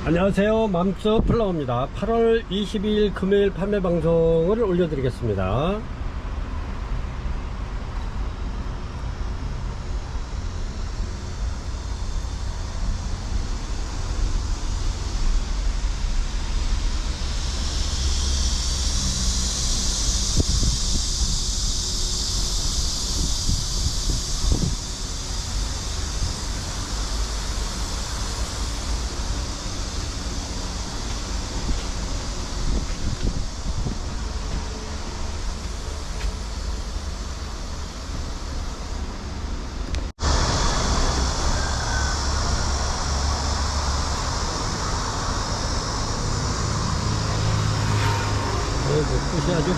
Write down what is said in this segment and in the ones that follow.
안녕하세요. 맘스 플라워입니다. 8월 22일 금요일 판매 방송을 올려드리겠습니다. 끝이 아주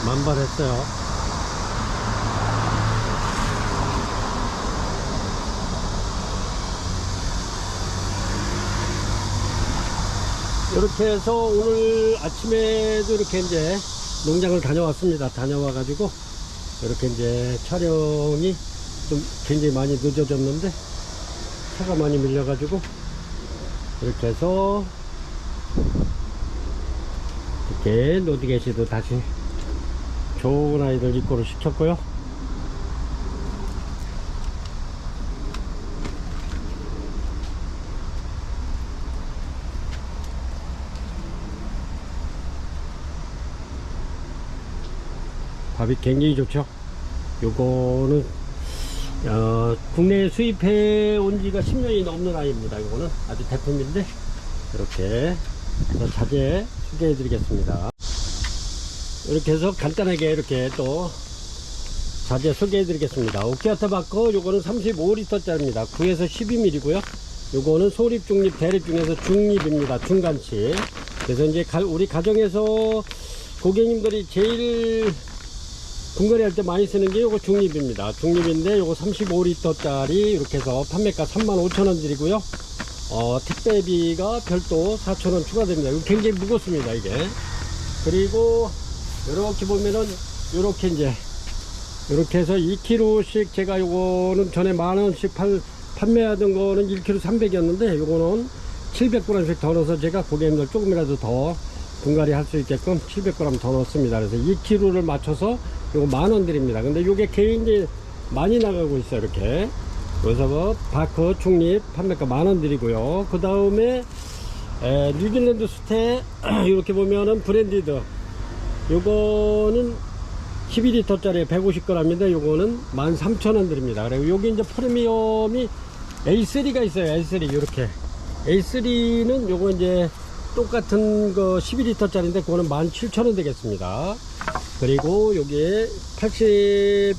만발했어요. 이렇게 해서 오늘 아침에도 이렇게 이제 농장을 다녀왔습니다. 다녀와가지고 이렇게 이제 촬영이 좀 굉장히 많이 늦어졌는데 차가 많이 밀려가지고 이렇게 해서 이렇게 노드게시도 다시 좋은 아이들 입고를 시켰고요. 밥이 굉장히 좋죠. 요거는 국내에 수입해 온 지가 10년이 넘는 아이입니다. 이거는 아주 대품인데 이렇게 자재 소개해 드리겠습니다. 이렇게 해서 간단하게 이렇게 또 자재 소개해 드리겠습니다. 오키아타 바커 요거는 35L 짜리입니다. 9에서 12mm고요 요거는 소립 중립 대립 중에서 중립입니다. 중간치. 그래서 이제 우리 가정에서 고객님들이 제일 분갈이 할 때 많이 쓰는 게 요거 중립입니다. 중립인데 요거 35L 짜리 이렇게 해서 판매가 35,000원 드리고요. 택배비가 별도 4,000원 추가됩니다. 이거 굉장히 무겁습니다, 이게. 그리고 이렇게 보면은 요렇게 이제 이렇게 해서 2kg씩 제가 요거는 전에 만원씩 판매하던 거는 1kg 300이었는데 요거는 700g씩 더 넣어서 제가 고객님들 조금이라도 더 분갈이 할 수 있게끔 700g 더 넣습니다. 그래서 2kg를 맞춰서 요거 만원 드립니다. 근데 요게 굉장히 많이 나가고 있어요. 이렇게. 그래서 뭐 바커 중립 판매가 만원 드리고요. 그 다음에 뉴질랜드 수태 이렇게 보면은 브랜디드 요거는 12L 짜리 150g인데 요거는 13,000원 드립니다. 그리고 여기 이제 프리미엄이 A3가 있어요. A3 이렇게 A3는 요거 이제 똑같은 거 12L 짜리인데 그거는 17,000원 되겠습니다. 그리고 여기에 80L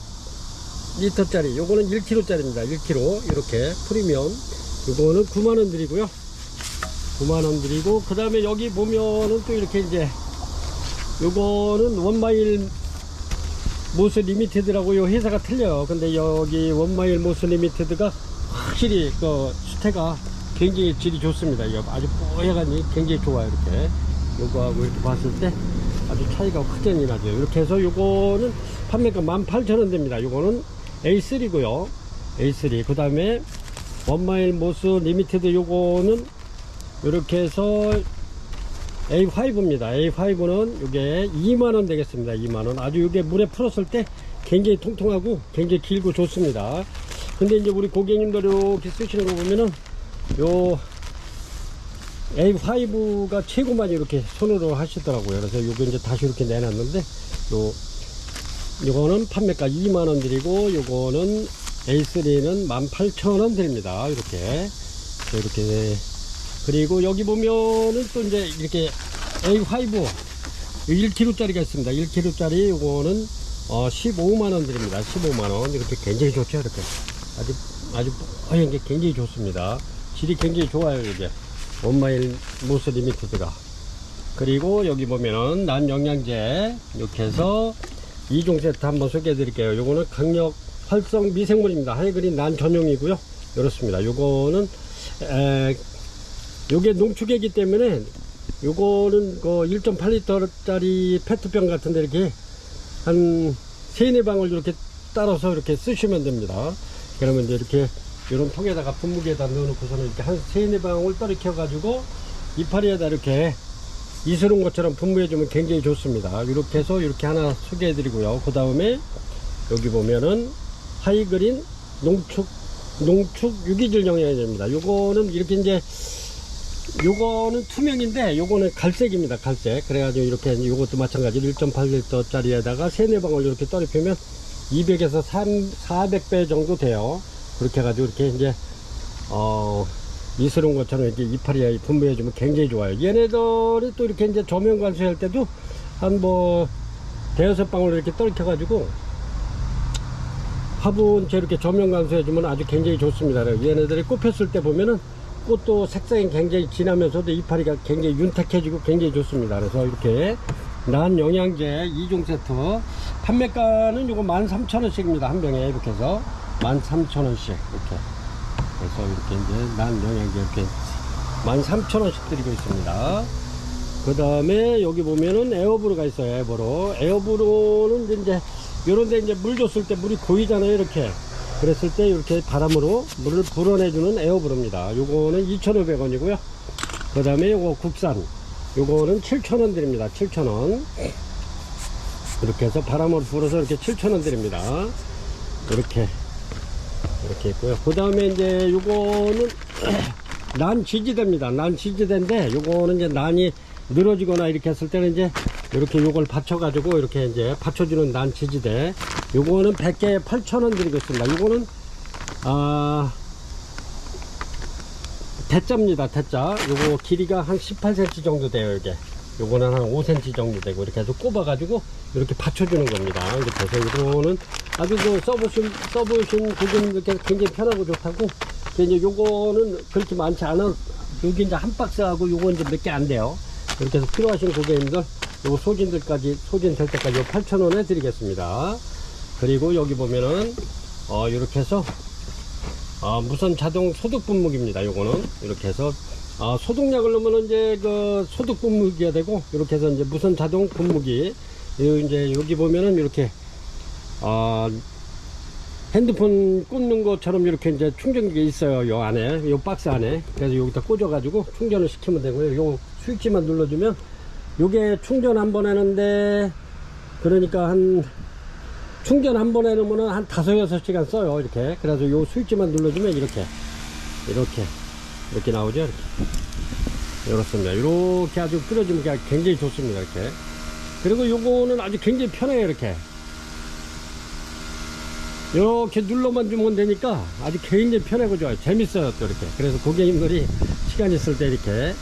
짜리 요거는 1kg 짜리입니다. 1kg 이렇게 프리미엄 요거는 9만원 드리고요. 9만원 드리고 그 다음에 여기 보면은 또 이렇게 이제 요거는 원마일 모스 리미티드라고 요 회사가 틀려요. 근데 여기 원마일 모스 리미티드가 확실히 그 수태가 굉장히 질이 좋습니다. 이거 아주 뽀얗하니 굉장히 좋아요. 이렇게 요거하고 이렇게 봤을 때 아주 차이가 크게 나죠. 이렇게 해서 요거는 판매가 18,000원 됩니다. 요거는 A3고요. A3 그 다음에 원마일 모스 리미티드 요거는 이렇게 해서 A5입니다. A5는 요게 2만원 되겠습니다. 2만원. 아주 요게 물에 풀었을 때 굉장히 통통하고 굉장히 길고 좋습니다. 근데 이제 우리 고객님들 이렇게 쓰시는 거 보면은 요 A5가 최고 많이 이렇게 손으로 하시더라고요. 그래서 요거 이제 다시 이렇게 내놨는데 요거는 판매가 2만원 드리고 요거는 A3는 18,000원 드립니다. 이렇게 그리고 여기 보면은 또 이제 이렇게 A5 1kg 짜리가 있습니다. 1kg 짜리 요거는 15만원 드립니다. 15만원 이렇게 굉장히 좋죠. 이렇게 아주 뽀얀 게 굉장히 좋습니다. 질이 굉장히 좋아요. 이게 원마일 모스 리미티드가. 그리고 여기 보면은 난 영양제 이렇게 해서 2종 세트 한번 소개해 드릴게요. 요거는 강력 활성 미생물입니다. 하이그린 난 전용이고요. 이렇습니다. 요거는 요게 농축액이기 때문에 요거는 그 1.8L 짜리 페트병 같은데 이렇게 한 3-4방울 이렇게 따라서 이렇게 쓰시면 됩니다. 그러면 이제 이렇게 이런 통에다가 분무기에다 넣어놓고서는 이렇게 한 3-4방울 떨어켜 가지고 이파리에다 이렇게 이스른 것처럼 분무해주면 굉장히 좋습니다. 이렇게 해서 이렇게 하나 소개해 드리고요. 그 다음에 여기 보면은 하이그린 농축 유기질 영양제입니다. 요거는 이렇게 이제 요거는 투명인데 요거는 갈색입니다. 갈색. 그래가지고 이렇게 요것도 마찬가지 1.8L 짜리에다가 3-4방울 이렇게 떨어뜨리면 200에서 400배 정도 돼요. 그렇게 해가지고 이렇게 이제 이스러운 것처럼 이렇게 이파리에 분무해주면 굉장히 좋아요. 얘네들이 또 이렇게 이제 조명 관수할 때도 한 뭐 대여섯 방울 이렇게 떨켜가지고 화분째 이렇게 조명 관수해주면 아주 굉장히 좋습니다. 얘네들이 꽃 폈을 때 보면은 꽃도 색상이 굉장히 진하면서도 이파리가 굉장히 윤택해지고 굉장히 좋습니다. 그래서 이렇게 난 영양제 2종 세트 판매가는 요거 13,000원씩입니다. 한 병에 이렇게 해서 13,000원씩 이렇게. 그래서 이렇게 이제 난 영양제 이렇게 13,000원씩 드리고 있습니다. 그 다음에 여기 보면은 에어브로가 있어요. 에어브로는 이제 요런데 이제 물 줬을 때 물이 고이잖아요. 이렇게. 그랬을 때 이렇게 바람으로 물을 불어내주는 에어브로입니다. 요거는 2,500원이고요. 그 다음에 요거 국산. 요거는 7,000원 드립니다. 7,000원. 이렇게 해서 바람으로 불어서 이렇게 7,000원 드립니다. 이렇게 있고요. 그 다음에 이제 요거는 난 지지대입니다. 난 지지대인데 요거는 이제 난이 늘어지거나 이렇게 했을 때는 이제 이렇게 요걸 받쳐가지고 이렇게 이제 받쳐주는 난 지지대. 요거는 100개에 8,000원 드리겠습니다. 요거는 대자입니다. 대자. 요거 길이가 한 18cm 정도 돼요. 이게 요거는 한 5cm 정도 되고 이렇게 해서 꼽아가지고 이렇게 받쳐주는 겁니다. 이렇게 해서 이거는 아주 그 써보신 고객님들께서 굉장히 편하고 좋다고. 이제 요거는 그렇게 많지 않아. 여기 이제 한 박스하고 요거 이제 몇 개 안 돼요. 이렇게 해서 필요하신 고객님들 요거 소진 될 때까지 요 8,000원에 드리겠습니다. 그리고 여기 보면은 이렇게 해서 무선 자동 소독 분무기입니다. 요거는 이렇게 해서 소독약을 넣으면 이제 그 소독 분무기가 되고 이렇게 해서 이제 무선 자동 분무기. 이제 여기 보면은 이렇게 핸드폰 꽂는 것처럼 이렇게 이제 충전기가 있어요. 요 안에, 요 박스 안에. 그래서 여기다 꽂아가지고 충전을 시키면 되고요. 요 스위치만 눌러주면 요게 충전 한 번 하는데 그러니까 충전 한 번 해놓으면 한 5-6시간 써요. 이렇게. 그래서 요 스위치만 눌러주면 이렇게 나오죠. 이렇게. 이렇습니다. 이렇게 아주 끓여주면 굉장히 좋습니다. 이렇게. 그리고 요거는 아주 굉장히 편해요. 이렇게 눌러만 주면 되니까 아주 굉장히 편하고 좋아요. 재밌어요. 또 이렇게. 그래서 고객님들이 시간 있을 때 이렇게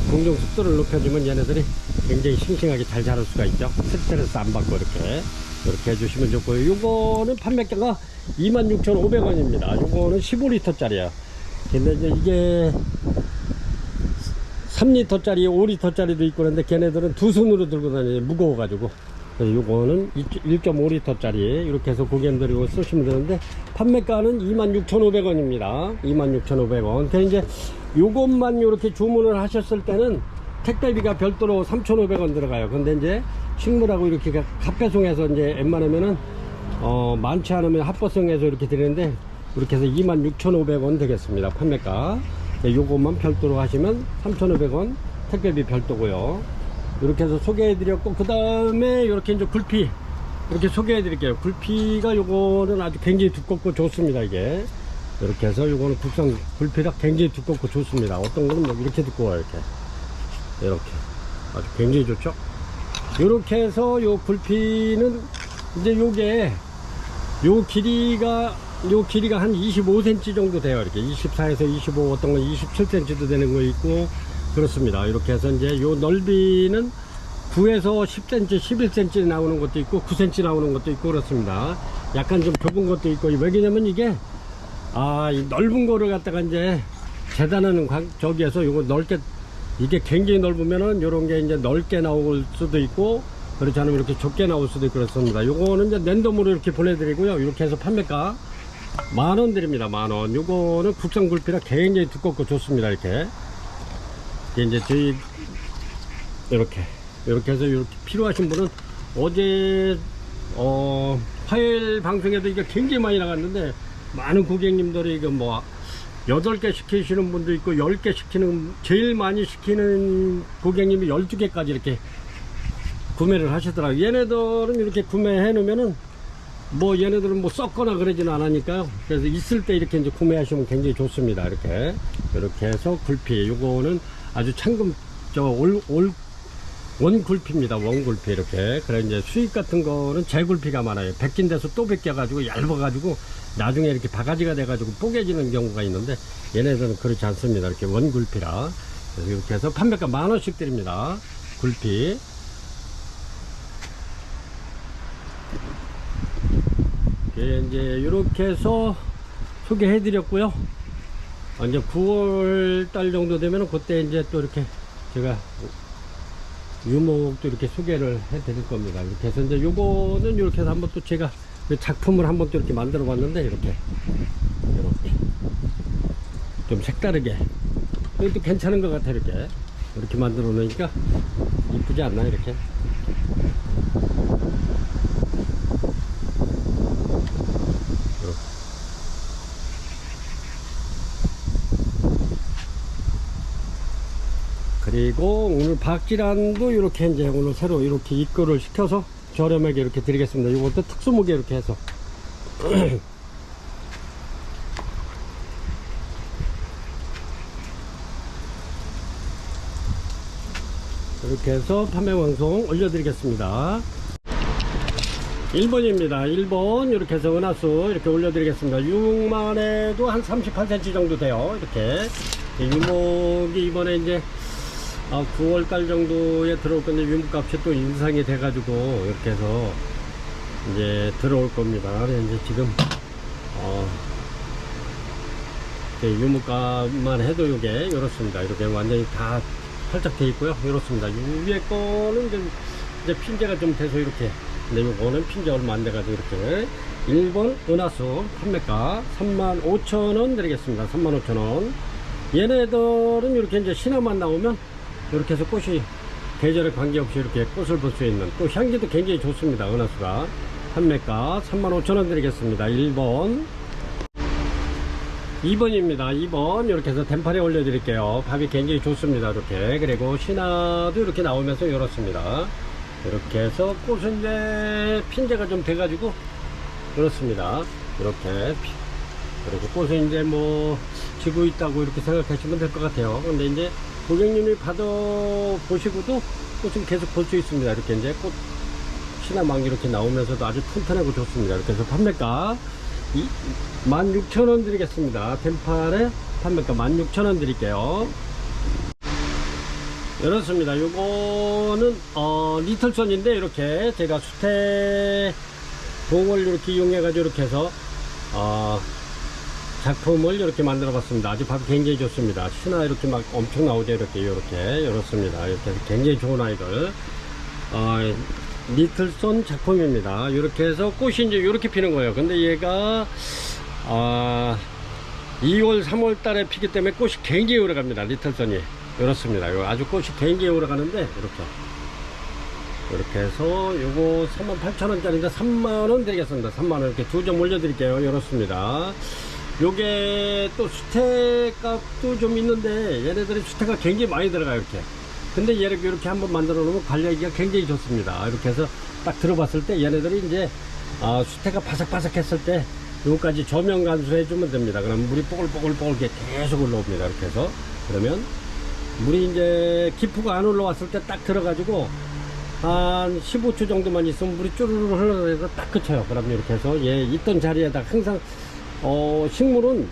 공정 습도를 높여주면 얘네들이 굉장히 싱싱하게 잘 자랄 수가 있죠. 스트레스 안 받고 이렇게 해주시면 좋고요. 요거는 판매가가 26,500원입니다. 요거는 15리터짜리야. 근데 이제 이게 3리터짜리, 5리터짜리도 있고 그런데 걔네들은 두 손으로 들고 다니요. 무거워가지고. 그래서 요거는 1.5리터짜리 이렇게 해서 고객님들이 이거 쓰시면 되는데 판매가는 26,500원입니다. 26,500원. 근데 이제 요것만 이렇게 주문을 하셨을 때는 택배비가 별도로 3,500원 들어가요. 근데 이제 식물하고 이렇게 합배송해서 이제 웬만하면은 많지 않으면 합버송해서 이렇게 드리는데 이렇게 해서 26,500원 되겠습니다. 판매가. 요것만 별도로 하시면 3,500원 택배비 별도고요. 이렇게 해서 소개해 드렸고, 그 다음에 이렇게 이제 굴피 이렇게 소개해 드릴게요. 굴피가 요거는 아주 굉장히 두껍고 좋습니다. 이게 이렇게 해서 요거는 국산 굴피라 굉장히 두껍고 좋습니다. 어떤 거는 뭐 이렇게 두꺼워요. 이렇게 아주 굉장히 좋죠. 이렇게 해서 요 굴피는 이제 요게 요 길이가 한 25cm 정도 돼요. 이렇게 24에서 25, 어떤 건 27cm도 되는 거 있고 그렇습니다. 이렇게 해서 이제 요 넓이는 9에서 10cm, 11cm 나오는 것도 있고 9cm 나오는 것도 있고 그렇습니다. 약간 좀 좁은 것도 있고. 왜냐면 이게 이 넓은 거를 갖다가 이제 재단하는 저기에서 요거 넓게, 이게 굉장히 넓으면은 요런 게 이제 넓게 나올 수도 있고 그렇지 않으면 이렇게 좁게 나올 수도 있고 그렇습니다. 요거는 이제 랜덤으로 이렇게 보내드리고요. 이렇게 해서 판매가 10,000원 드립니다. 10,000원. 요거는 국산 굴피라 굉장히 두껍고 좋습니다. 이렇게 이제 저희 이렇게 해서 이렇게 필요하신 분은 어제 화요일 방송에도 이거 굉장히 많이 나갔는데, 많은 고객님들이 이거 뭐 8개 시키시는 분도 있고 10개 시키는, 제일 많이 시키는 고객님이 12개까지 이렇게 구매를 하시더라고요. 얘네들은 이렇게 구매해 놓으면은 뭐 얘네들은 뭐 썩거나 그러지는 않으니까요. 그래서 있을 때 이렇게 이제 구매하시면 굉장히 좋습니다. 이렇게 해서 굴피, 요거는 아주 창금 원굴피입니다. 원굴피. 이렇게. 그래 이제 수입 같은 거는 재굴피가 많아요. 벗긴 데서 또 벗겨가지고 얇아가지고 나중에 이렇게 바가지가 돼가지고 뽀개지는 경우가 있는데, 얘네들은 그렇지 않습니다. 이렇게 원굴피라. 그래서 이렇게 해서 판매가 10,000원씩 드립니다. 굴피. 이제 이렇게 해서 소개해 드렸고요. 이제 9월 달 정도 되면 그때 이제 또 이렇게 제가 유목도 이렇게 소개를 해 드릴 겁니다. 이렇게 해서 이제 요거는 이렇게 해서 한번 또 제가 작품을 한번 또 이렇게 만들어 봤는데, 이렇게 좀 색다르게 또 괜찮은 것 같아. 이렇게 만들어 놓으니까 이쁘지 않나 이렇게. 그리고 오늘 박지란도 이렇게 이제 오늘 새로 이렇게 입고를 시켜서 저렴하게 이렇게 드리겠습니다. 이것도 특수무게 이렇게 해서 이렇게 해서 판매 방송 올려드리겠습니다. 1번입니다. 1번 이렇게 해서 은하수 이렇게 올려드리겠습니다. 6만에도 한 38cm 정도 돼요. 이렇게 유목이 이번에 이제 9월달 정도에 들어올 건데, 유목값이 또 인상이 돼가지고 이렇게 해서 이제 들어올 겁니다. 그래서 이제 지금 유목값만 해도 이게 이렇습니다. 이렇게 완전히 다 활짝 돼 있고요. 이렇습니다. 위에 거는 이제 핀재가 좀 돼서 이렇게, 근데 요거는 핀재 얼마 안 돼가지고 이렇게. 1번 은하수 판매가 35,000원 드리겠습니다. 35,000원. 얘네들은 이렇게 이제 신화만 나오면 이렇게 해서 꽃이 계절에 관계없이 이렇게 꽃을 볼 수 있는, 또 향기도 굉장히 좋습니다. 은하수가. 판매가 35,000원 드리겠습니다. 1번. 2번입니다. 2번 이렇게 해서 덴팔에 올려 드릴게요. 밥이 굉장히 좋습니다. 이렇게. 그리고 신화도 이렇게 나오면서 이렇습니다. 이렇게 해서 꽃은 이제 핀재가 좀 돼가지고 이렇습니다. 이렇게. 그리고 꽃은 이제 뭐 지고 있다고 이렇게 생각하시면 될 것 같아요. 근데 이제 고객님이 받아 보시고도 꽃은 계속 볼 수 있습니다. 이렇게 이제 꽃 신화망 이렇게 나오면서도 아주 튼튼하고 좋습니다. 이렇게 해서 판매가 16,000원 드리겠습니다. 덴팔에 판매가 16,000원 드릴게요. 이렇습니다. 요거는 리틀선인데, 이렇게 제가 수태 봉을 이렇게 이용해 가지고 이렇게 해서 작품을 이렇게 만들어 봤습니다. 아주 밥이 굉장히 좋습니다. 신화 이렇게 막 엄청 나오죠. 이렇습니다. 이렇게 굉장히 좋은 아이들. 리틀선 작품입니다. 이렇게 해서 꽃이 이제 이렇게 피는 거예요. 근데 얘가 2월 3월 달에 피기 때문에 꽃이 굉장히 오래 갑니다. 리틀선이 이렇습니다. 아주 꽃이 굉장히 오래 가는데, 이렇게 해서 요거 38,000원짜리인데 3만원 드리겠습니다. 3만원 이렇게 2점 올려드릴게요. 이렇습니다. 요게 또 수태값도 좀 있는데, 얘네들이 수태가 굉장히 많이 들어가요. 이렇게. 근데 얘를 이렇게 한번 만들어 놓으면 관리하기가 굉장히 좋습니다. 이렇게 해서 딱 들어봤을 때 얘네들이 이제 수태가 바삭바삭 했을 때 요거까지 조명 간수해 주면 됩니다. 그럼 물이 뽀글뽀글 계속 올라옵니다. 이렇게 해서. 그러면 물이 이제 기포가 안 올라왔을 때 딱 들어가지고 한 15초 정도만 있으면 물이 쭈르르 흘러서 딱 그쳐요. 그럼 이렇게 해서 얘 있던 자리에다 항상 식물은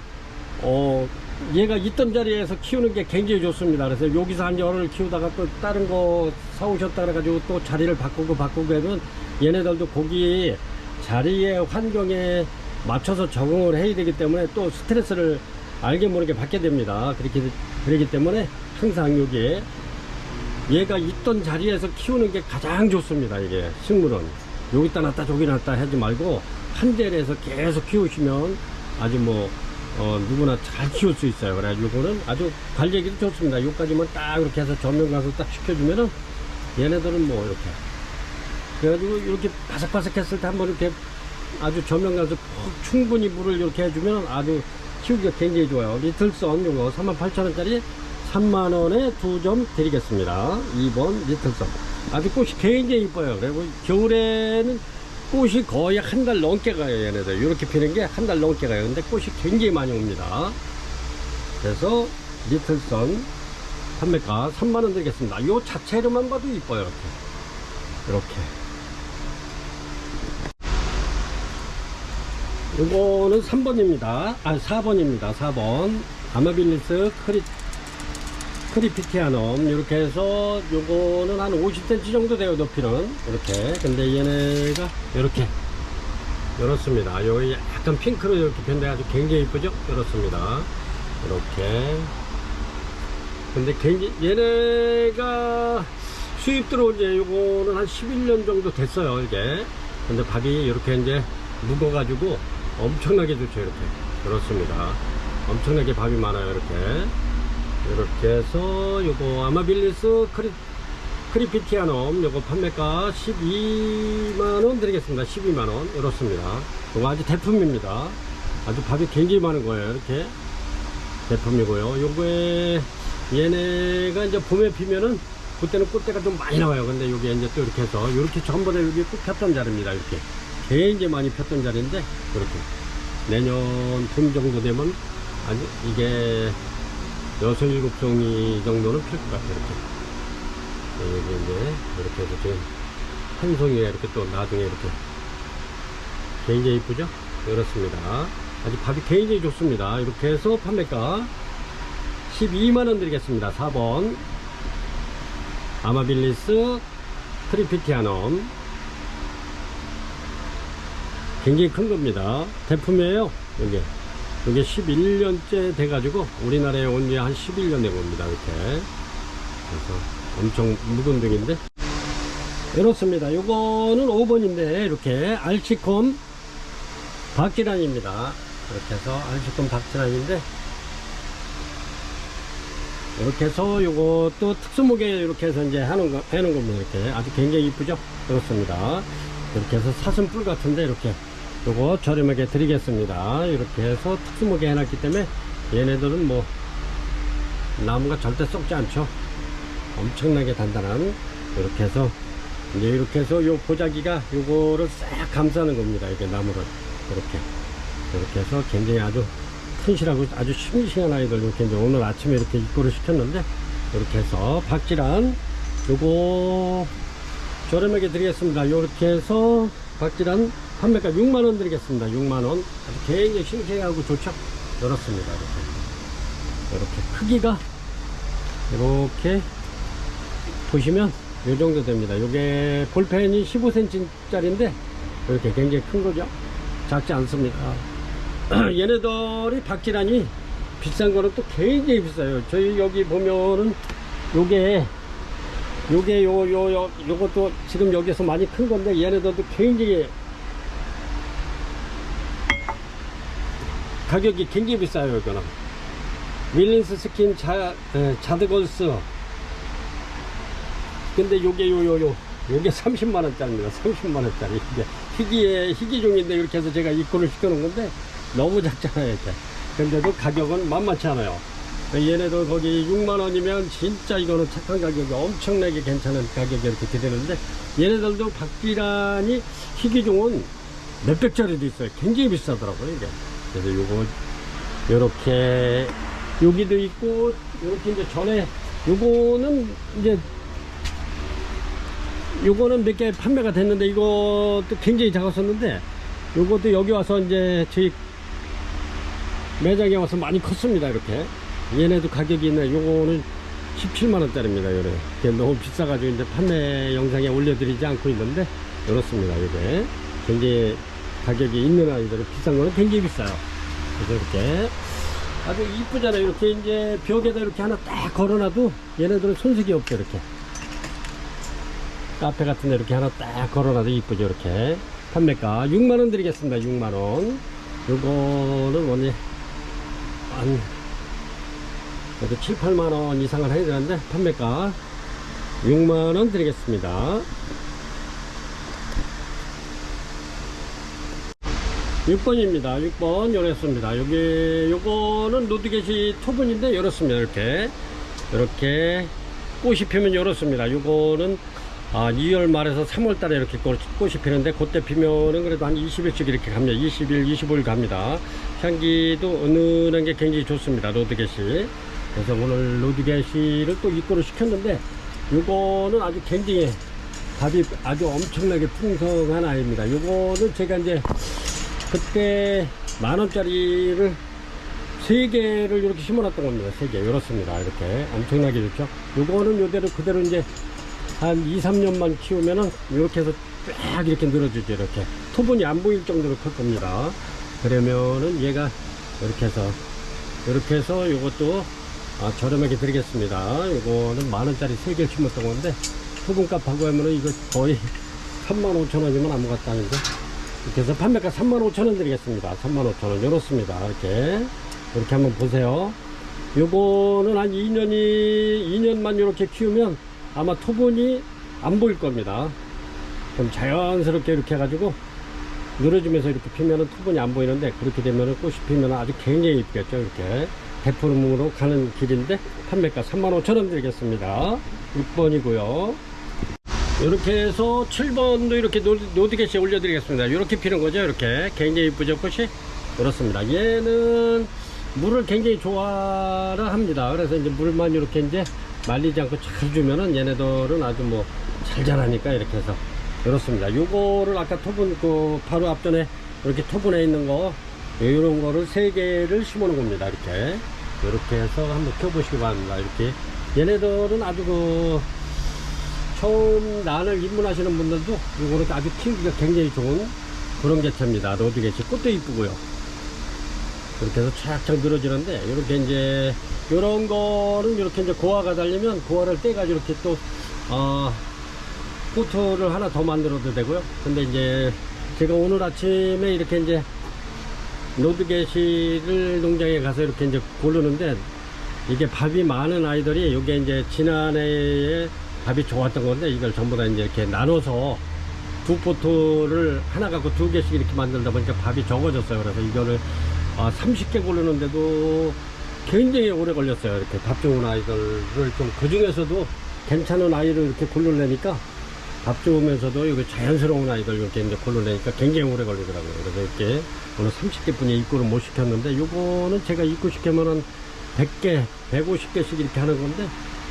얘가 있던 자리에서 키우는 게 굉장히 좋습니다. 그래서 여기서 한 열흘 키우다가 또 다른 거 사오셨다 그래가지고 또 자리를 바꾸고 하면 얘네들도 거기 자리의 환경에 맞춰서 적응을 해야 되기 때문에 또 스트레스를 알게 모르게 받게 됩니다. 그렇기 때문에 항상 여기에 얘가 있던 자리에서 키우는 게 가장 좋습니다. 이게 식물은 여기다 놨다 저기 놨다 하지 말고 한 자리에서 계속 키우시면 아주 누구나 잘 키울 수 있어요. 그래가지고 이거는 아주 관리하기도 좋습니다. 여기까지만 딱 이렇게 해서 전면 가서 딱 시켜주면은 얘네들은 이렇게 그래가지고 이렇게 바삭바삭 했을 때 한번 이렇게 아주 저명가서 충분히 물을 이렇게 해주면 아주 키우기가 굉장히 좋아요. 리틀선 요거 38,000원짜리 3만원에 2점 드리겠습니다. 2번 리틀선. 아주 꽃이 굉장히 이뻐요. 그리고 겨울에는 꽃이 거의 한 달 넘게 가요. 얘네들 이렇게 피는 게 한 달 넘게 가요. 근데 꽃이 굉장히 많이 옵니다. 그래서 리틀선 판매가 3만원 드리겠습니다. 요 자체로만 봐도 이뻐요. 이렇게 요거는 3번입니다. 4번입니다. 4번 아마빌리스 크리피티아넘. 이렇게 해서 요거는 한 50cm 정도 돼요, 높이는. 이렇게. 근데 얘네가 이렇게 이렇습니다. 요 약간 핑크로 이렇게 변돼 아주 굉장히 이쁘죠? 이렇습니다. 이렇게. 근데 굉장히 얘네가 수입 들어온 지 요거는 한 11년 정도 됐어요, 이게. 근데 밥이 이렇게 이제 묵어가지고 엄청나게 좋죠. 이렇게. 그렇습니다. 엄청나게 밥이 많아요. 이렇게 해서 요거 아마빌리스 크리피티아넘 요거 판매가 12만원 드리겠습니다. 12만원. 이렇습니다. 요거 아주 대품입니다. 아주 밥이 굉장히 많은 거예요. 이렇게 대품이고요. 요거에 얘네가 이제 봄에 피면은 그때는 꽃대가 좀 많이 나와요. 근데 요게 이제 또 이렇게 해서 요렇게 전부 다 여기 꽃 폈던 자리입니다. 이렇게 굉장히 많이 폈던 자리인데 이렇게 내년 봄 정도 되면 아주 이게 6, 7송이 정도는 필 것 같아요. 이렇게. 여기 이제 이렇게 해서 지금 한 송이가 이렇게 또 나중에 이렇게 굉장히 이쁘죠? 그렇습니다. 아주 밥이 굉장히 좋습니다. 이렇게 해서 판매가 12만원 드리겠습니다. 4번 아마빌리스 크리피티아넘. 굉장히 큰 겁니다. 대품이에요. 이게 11년째 돼가지고 우리나라에 온 지 한 11년 된 겁니다. 이렇게. 그래서 엄청 묵은 등인데 이렇습니다. 요거는 5번인데 이렇게 알치콤 박지란입니다. 이렇게 해서 알치콤 박지란인데 이렇게 해서 요것도 특수목에 이렇게 해서 이제 해놓은 겁니다. 이렇게 아주 굉장히 이쁘죠? 그렇습니다. 이렇게 해서 사슴뿔 같은데 이렇게 요거 저렴하게 드리겠습니다. 이렇게 해서 특수목에 해놨기 때문에 얘네들은 뭐 나무가 절대 썩지 않죠. 엄청나게 단단한. 이렇게 해서 이제 이렇게 해서 요 보자기가 요거를 싹 감싸는 겁니다. 이게 나무를 이렇게 해서 굉장히 아주 튼실하고 아주 싱싱한 아이들 이렇게 이제 오늘 아침에 이렇게 입고를 시켰는데 이렇게 해서 박지란 요거 저렴하게 드리겠습니다. 이렇게 해서 박지란 판매가 6만원 드리겠습니다. 6만원. 아주 굉장히 싱싱하고 좋죠? 이렇습니다. 이렇게 크기가 이렇게 보시면 이 정도 됩니다. 요게 볼펜이 15cm 짜리인데 이렇게 굉장히 큰 거죠? 작지 않습니다. 얘네들이 박지란이 비싼 거는 또 굉장히 비싸요. 저희 여기 보면은 요것도 지금 여기서 많이 큰 건데 얘네들도 굉장히 가격이 굉장히 비싸요. 이거는 윌린스 스킨 자드걸스. 근데 요게 30만원짜리입니다. 30만원짜리. 이게 희귀종인데 이렇게 해서 제가 입고를 시켜놓은 건데 너무 작잖아요. 이렇게. 근데도 가격은 만만치 않아요. 얘네도 거기 6만원이면 진짜 이거는 착한 가격이 엄청나게 괜찮은 가격이 이렇게 드리는데 얘네들도 박지란이 희귀종은 몇백짜리도 있어요. 굉장히 비싸더라고요. 이게. 그래서 요거 요렇게 여기도 있고 요렇게 이제 전에 요거는 이제 요거는 몇 개 판매가 됐는데 이것도 굉장히 작았었는데 요것도 여기 와서 이제 저희 매장에 와서 많이 컸습니다. 이렇게 얘네도 가격이 있네. 요거는 17만원짜리입니다. 요래 너무 비싸가지고 이제 판매 영상에 올려드리지 않고 있는데 이렇습니다. 이게 굉장히 가격이 있는 아이들은 비싼 거는 굉장히 비싸요. 그래서 이렇게 아주 이쁘잖아요. 이렇게 이제 벽에다 이렇게 하나 딱 걸어놔도 얘네들은 손색이 없죠. 이렇게 카페 같은 데 이렇게 하나 딱 걸어놔도 이쁘죠. 이렇게 판매가 6만원 드리겠습니다. 6만원. 요거는 원래 한 그래도 7, 8만원 이상을 해야 되는데 판매가 6만원 드리겠습니다. 6번입니다. 6번 열었습니다. 여기 요거는 노드겟이 토분인데 열었습니다. 이렇게 꽃이 피면 열었습니다. 요거는 2월 말에서 3월 달에 이렇게 꽃이 피는데 그때 피면은 그래도 한 20일씩 이렇게 갑니다. 20일, 25일 갑니다. 향기도 은은한 게 굉장히 좋습니다. 로드겟이. 그래서 오늘 로드겟이를 또 입고를 시켰는데 요거는 아주 굉장히 밥이 아주 엄청나게 풍성한 아이입니다. 요거는 제가 이제 그때 10,000원짜리를 3개를 이렇게 심어놨던 겁니다. 3개 이렇습니다. 이렇게 엄청나게 좋죠. 요거는 요대로 그대로 이제 한 2~3년만 키우면은 이렇게 해서 쫙 이렇게 늘어지죠. 이렇게 토분이 안 보일 정도로 클 겁니다. 그러면은 얘가 이렇게 해서 요것도 저렴하게 드리겠습니다. 요거는 10,000원짜리 3개를 심었던 건데 토분값하고 하면은 이거 거의 35,000원이면 아무것도 아닌데 이렇게 해서 판매가 35,000원 드리겠습니다. 35,000원 이렇습니다. 이렇게 한번 보세요. 요거는 한 2년만 이렇게 키우면 아마 토분이 안 보일 겁니다. 그럼 자연스럽게 이렇게 해가지고 늘어지면서 이렇게 피면은 토분이 안 보이는데 그렇게 되면은 꽃이 피면 아주 굉장히 이쁘겠죠. 이렇게 대포름으로 가는 길인데 판매가 35,000원 드리겠습니다. 6번이고요. 이렇게 해서 7번도 이렇게 노드겟에 올려드리겠습니다. 이렇게 피는 거죠. 이렇게 굉장히 이쁘죠. 꽃이 그렇습니다. 얘는 물을 굉장히 좋아를 합니다. 그래서 이제 물만 이렇게 이제 말리지 않고 잘 주면은 얘네들은 아주 뭐 잘 자라니까 이렇게 해서 그렇습니다. 요거를 아까 토분 바로 앞전에 이렇게 토분에 있는 거 요런 거를 3개를 심어 놓은 겁니다. 이렇게 해서 한번 켜보시기 바랍니다. 이렇게 얘네들은 아주 처음 난을 입문하시는 분들도 요거를 아주 키우기가 굉장히 좋은 그런 개체입니다. 로드겟이 꽃도 이쁘고요. 이렇게 해서 착착 늘어지는데 이렇게 이제 요런 거는 이렇게 이제 고화가 달리면 고화를 떼가지고 이렇게 또 포트를 하나 더 만들어도 되고요. 근데 이제 제가 오늘 아침에 이렇게 이제 노드겟을 농장에 가서 이렇게 이제 고르는데 이게 밥이 많은 아이들이 이게 이제 지난해에 밥이 좋았던 건데 이걸 전부 다 이제 이렇게 나눠서 두 포트를 하나 갖고 2개씩 이렇게 만들다 보니까 밥이 적어졌어요. 그래서 이거를 30개 고르는데도 굉장히 오래 걸렸어요. 이렇게 밥 좋은 아이들을 좀 그 중에서도 괜찮은 아이를 이렇게 고르려니까 밥 좋으면서도 이거 자연스러운 아이들 이렇게 이제 고르려니까 굉장히 오래 걸리더라고요. 그래서 이렇게 오늘 30개 분이 입고를 못 시켰는데 요거는 제가 입고 시키면은 100개, 150개씩 이렇게 하는 건데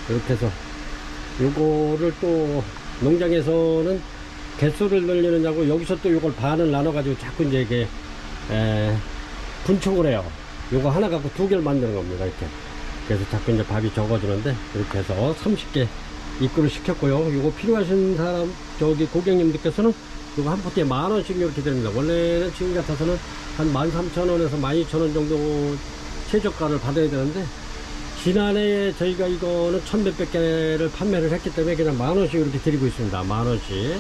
이렇게 해서 요거를 또 농장에서는 개수를 늘리느냐고 여기서 또 요걸 반을 나눠 가지고 자꾸 이제 이게 분촉을 해요. 요거 하나 갖고 2개를 만드는 겁니다. 이렇게. 그래서 자꾸 이제 밥이 적어지는데 이렇게 해서 30개 입고를 시켰고요. 요거 필요하신 사람 고객님들께서는 요거 한 포트에 10,000원씩 이렇게 드립니다. 원래는 지금 같아서는 한 13,000원에서 12,000원 정도 최저가를 받아야 되는데 지난해에 저희가 이거는 1,100몇 개를 판매를 했기 때문에 그냥 10,000원씩 이렇게 드리고 있습니다. 10,000원씩.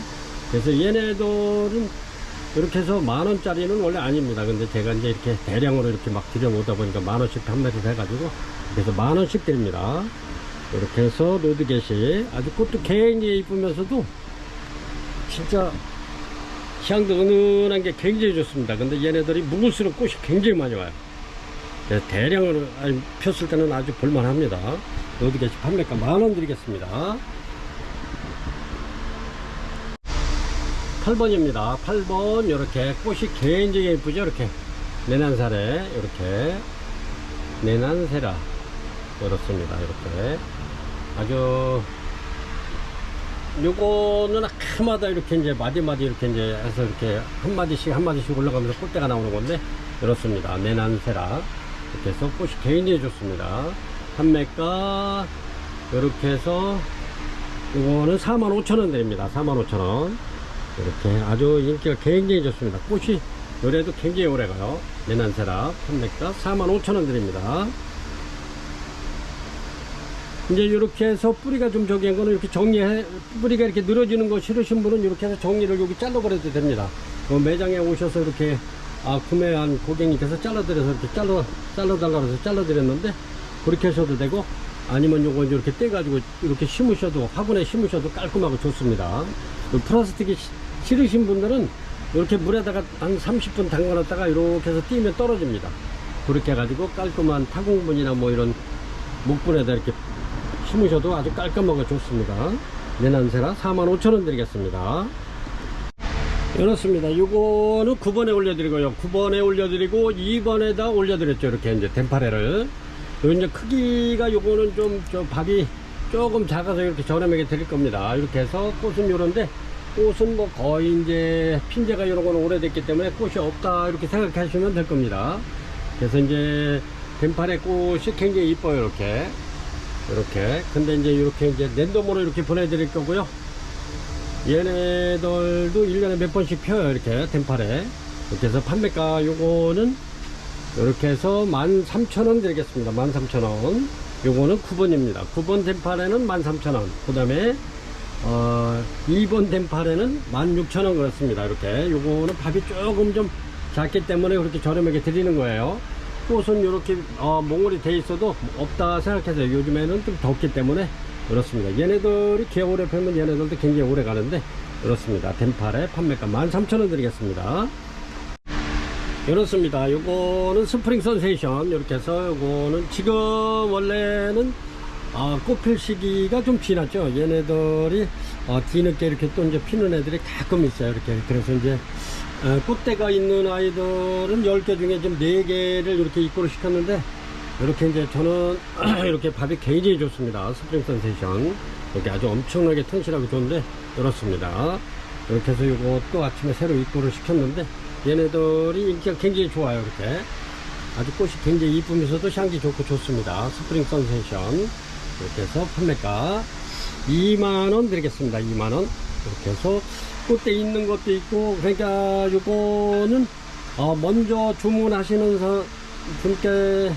그래서 얘네들은 이렇게 해서 10,000원짜리는 원래 아닙니다. 근데 제가 이제 이렇게 대량으로 이렇게 막 들여오다 보니까 10,000원씩 판매를 해가지고 그래서 10,000원씩 드립니다. 이렇게 해서 로드겟이 아주 꽃도 굉장히 이쁘면서도 진짜 향도 은은한 게 굉장히 좋습니다. 근데 얘네들이 묵을수록 꽃이 굉장히 많이 와요. 그래서 대량으로 폈을 때는 아주 볼만합니다. 로드겟이 판매가 10,000원 드리겠습니다. 8번입니다. 8번 이렇게 꽃이 굉장히 예쁘죠. 이렇게 내난살에 이렇게 내난세라 이렇습니다. 이렇게 아주 요거는 하마다 이렇게 이제 마디마디 이렇게 이제 해서 이렇게 한마디씩 올라가면서 꽃대가 나오는 건데 이렇습니다. 내난세라 이렇게 해서 꽃이 굉장히 좋습니다. 판매가 이렇게 해서 요거는 45,000원 드립니다. 45,000원. 이렇게 아주 인기가 굉장히 좋습니다. 꽃이 요래도 굉장히 오래가요. 내난세라 판매가 45,000원 드립니다. 이제 이렇게 해서 뿌리가 좀 저기한 거는 이렇게 뿌리가 이렇게 늘어지는 거 싫으신 분은 이렇게 해서 정리를 여기 잘라버려도 됩니다. 매장에 오셔서 이렇게 구매한 고객님께서 잘라드려서 이렇게 잘라달라고 해서 잘라드렸는데 그렇게 하셔도 되고 아니면 요거 이렇게 떼가지고 이렇게 심으셔도 화분에 심으셔도 깔끔하고 좋습니다. 플라스틱이 싫으신 분들은 이렇게 물에다가 한 30분 담가놨다가 이렇게 해서 띄면 떨어집니다. 그렇게 해가지고 깔끔한 타공분이나 뭐 이런 목분에다 이렇게 심으셔도 아주 깔끔하고 좋습니다. 내난세라 45,000원 드리겠습니다. 이렇습니다. 요거는 9번에 올려드리고요. 9번에 올려드리고 2번에다 올려드렸죠. 이렇게 이제 덴파레를. 요 이제 크기가 요거는 좀 밥이 조금 작아서 이렇게 저렴하게 드릴 겁니다. 이렇게 해서 꽃은 요런데, 꽃은 뭐 거의 이제 핀제가 이런 거는 오래됐기 때문에 꽃이 없다 이렇게 생각하시면 될 겁니다. 그래서 이제 덴파레 꽃이 굉장히 이뻐요. 이렇게 근데 이제 이렇게 이제 랜덤으로 이렇게 보내드릴 거고요. 얘네들도 1년에 몇 번씩 펴요. 이렇게 덴파레. 이렇게 해서 판매가 요거는 이렇게 해서 13,000원 드리겠습니다. 13,000원. 요거는 9번입니다 9번 덴파레는 13,000원. 그 다음에 2번 덴파레는 16,000원 그렇습니다. 이렇게 요거는 밥이 조금 좀 작기 때문에 그렇게 저렴하게 드리는 거예요. 꽃은 이렇게 몽골이 돼 있어도 없다 생각해서 요즘에는 좀 덥기 때문에 그렇습니다. 얘네들이 겨울에 펴면 얘네들도 굉장히 오래 가는데 그렇습니다. 덴파레 판매가 13,000원 드리겠습니다. 이렇습니다. 요거는 스프링 선세이션. 이렇게 해서 요거는 지금 원래는 꽃필 시기가 좀 지났죠. 얘네들이 뒤늦게 이렇게 또 이제 피는 애들이 가끔 있어요. 이렇게. 그래서 이제 꽃대가 있는 아이들은 10개 중에 지금 4개를 이렇게 입고를 시켰는데, 이렇게 이제 저는 이렇게 밥이 굉장히 좋습니다. 스프링 선세이션. 이렇게 아주 엄청나게 튼실하고 좋은데, 이렇습니다. 이렇게 해서 요거 또 아침에 새로 입고를 시켰는데, 얘네들이 인기가 굉장히 좋아요. 이렇게 아주 꽃이 굉장히 이쁘면서도 향기 좋고 좋습니다. 스프링 선세이션. 이렇게 해서 판매가 2만원 드리겠습니다. 2만원. 이렇게 해서 꽃대 있는 것도 있고, 그러니까 요거는 먼저 주문하시는 분께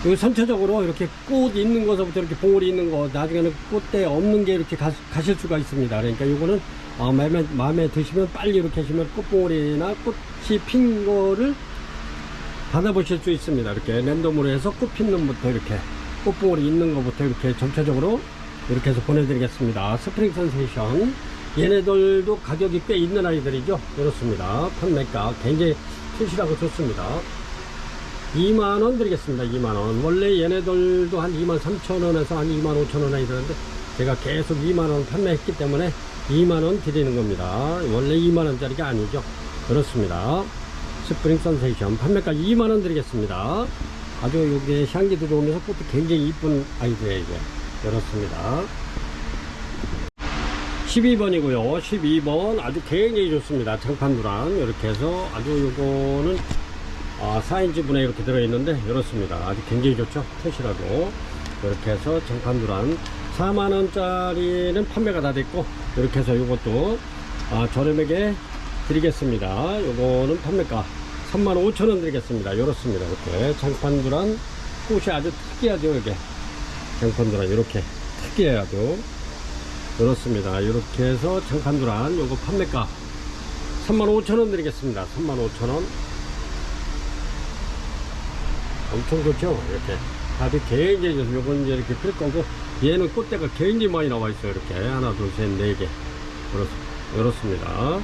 요 전체적으로 이렇게 꽃 있는 것부터 이렇게 봉우리 있는 거, 나중에는 꽃대 없는 게 이렇게 가실 수가 있습니다. 그러니까 요거는 마음에 드시면 빨리 이렇게 하시면 꽃봉오리나 꽃이 핀 거를 받아보실 수 있습니다. 이렇게 랜덤으로 해서 꽃 피는 부터 이렇게 꽃봉오리 있는 것부터 이렇게 전체적으로 이렇게 해서 보내드리겠습니다. 스프링 선세이션. 얘네들도 가격이 꽤 있는 아이들이죠. 이렇습니다. 판매가 굉장히 튼실하고 좋습니다. 2만원 드리겠습니다. 2만원. 원래 얘네들도 한 23,000원에서 한 25,000원 아이들인데 제가 계속 2만원 판매했기 때문에 2만원 드리는 겁니다. 원래 2만원짜리가 아니죠. 그렇습니다. 스프링 선세이션 판매가 2만원 드리겠습니다. 아주 여기 향기도 좋으면서 꽃도 굉장히 이쁜 아이들이에요. 이게 그렇습니다. 12번이고요 12번 아주 굉장히 좋습니다. 장판두란. 이렇게 해서 아주 요거는 4인치 분에 이렇게 들어있는데 이렇습니다. 아주 굉장히 좋죠. 튼실하고. 이렇게 해서 장판두란 4만원짜리는 판매가 다 됐고, 이렇게 해서 요것도 저렴하게 드리겠습니다. 요거는 판매가 35,000원 드리겠습니다. 이렇습니다. 이렇게 장판두란 꽃이 아주 특이하죠. 이게 장판두란 이렇게 특이해야죠. 이렇습니다. 이렇게 해서 장판두란 요거 판매가 35,000원 드리겠습니다. 35,000원. 엄청 좋죠. 이렇게 밥이 굉장히 좋습니다. 요건 이제 이렇게 필 거고, 얘는 꽃대가 굉장히 많이 나와 있어요. 이렇게 하나 둘 셋 네 개. 그렇습니다.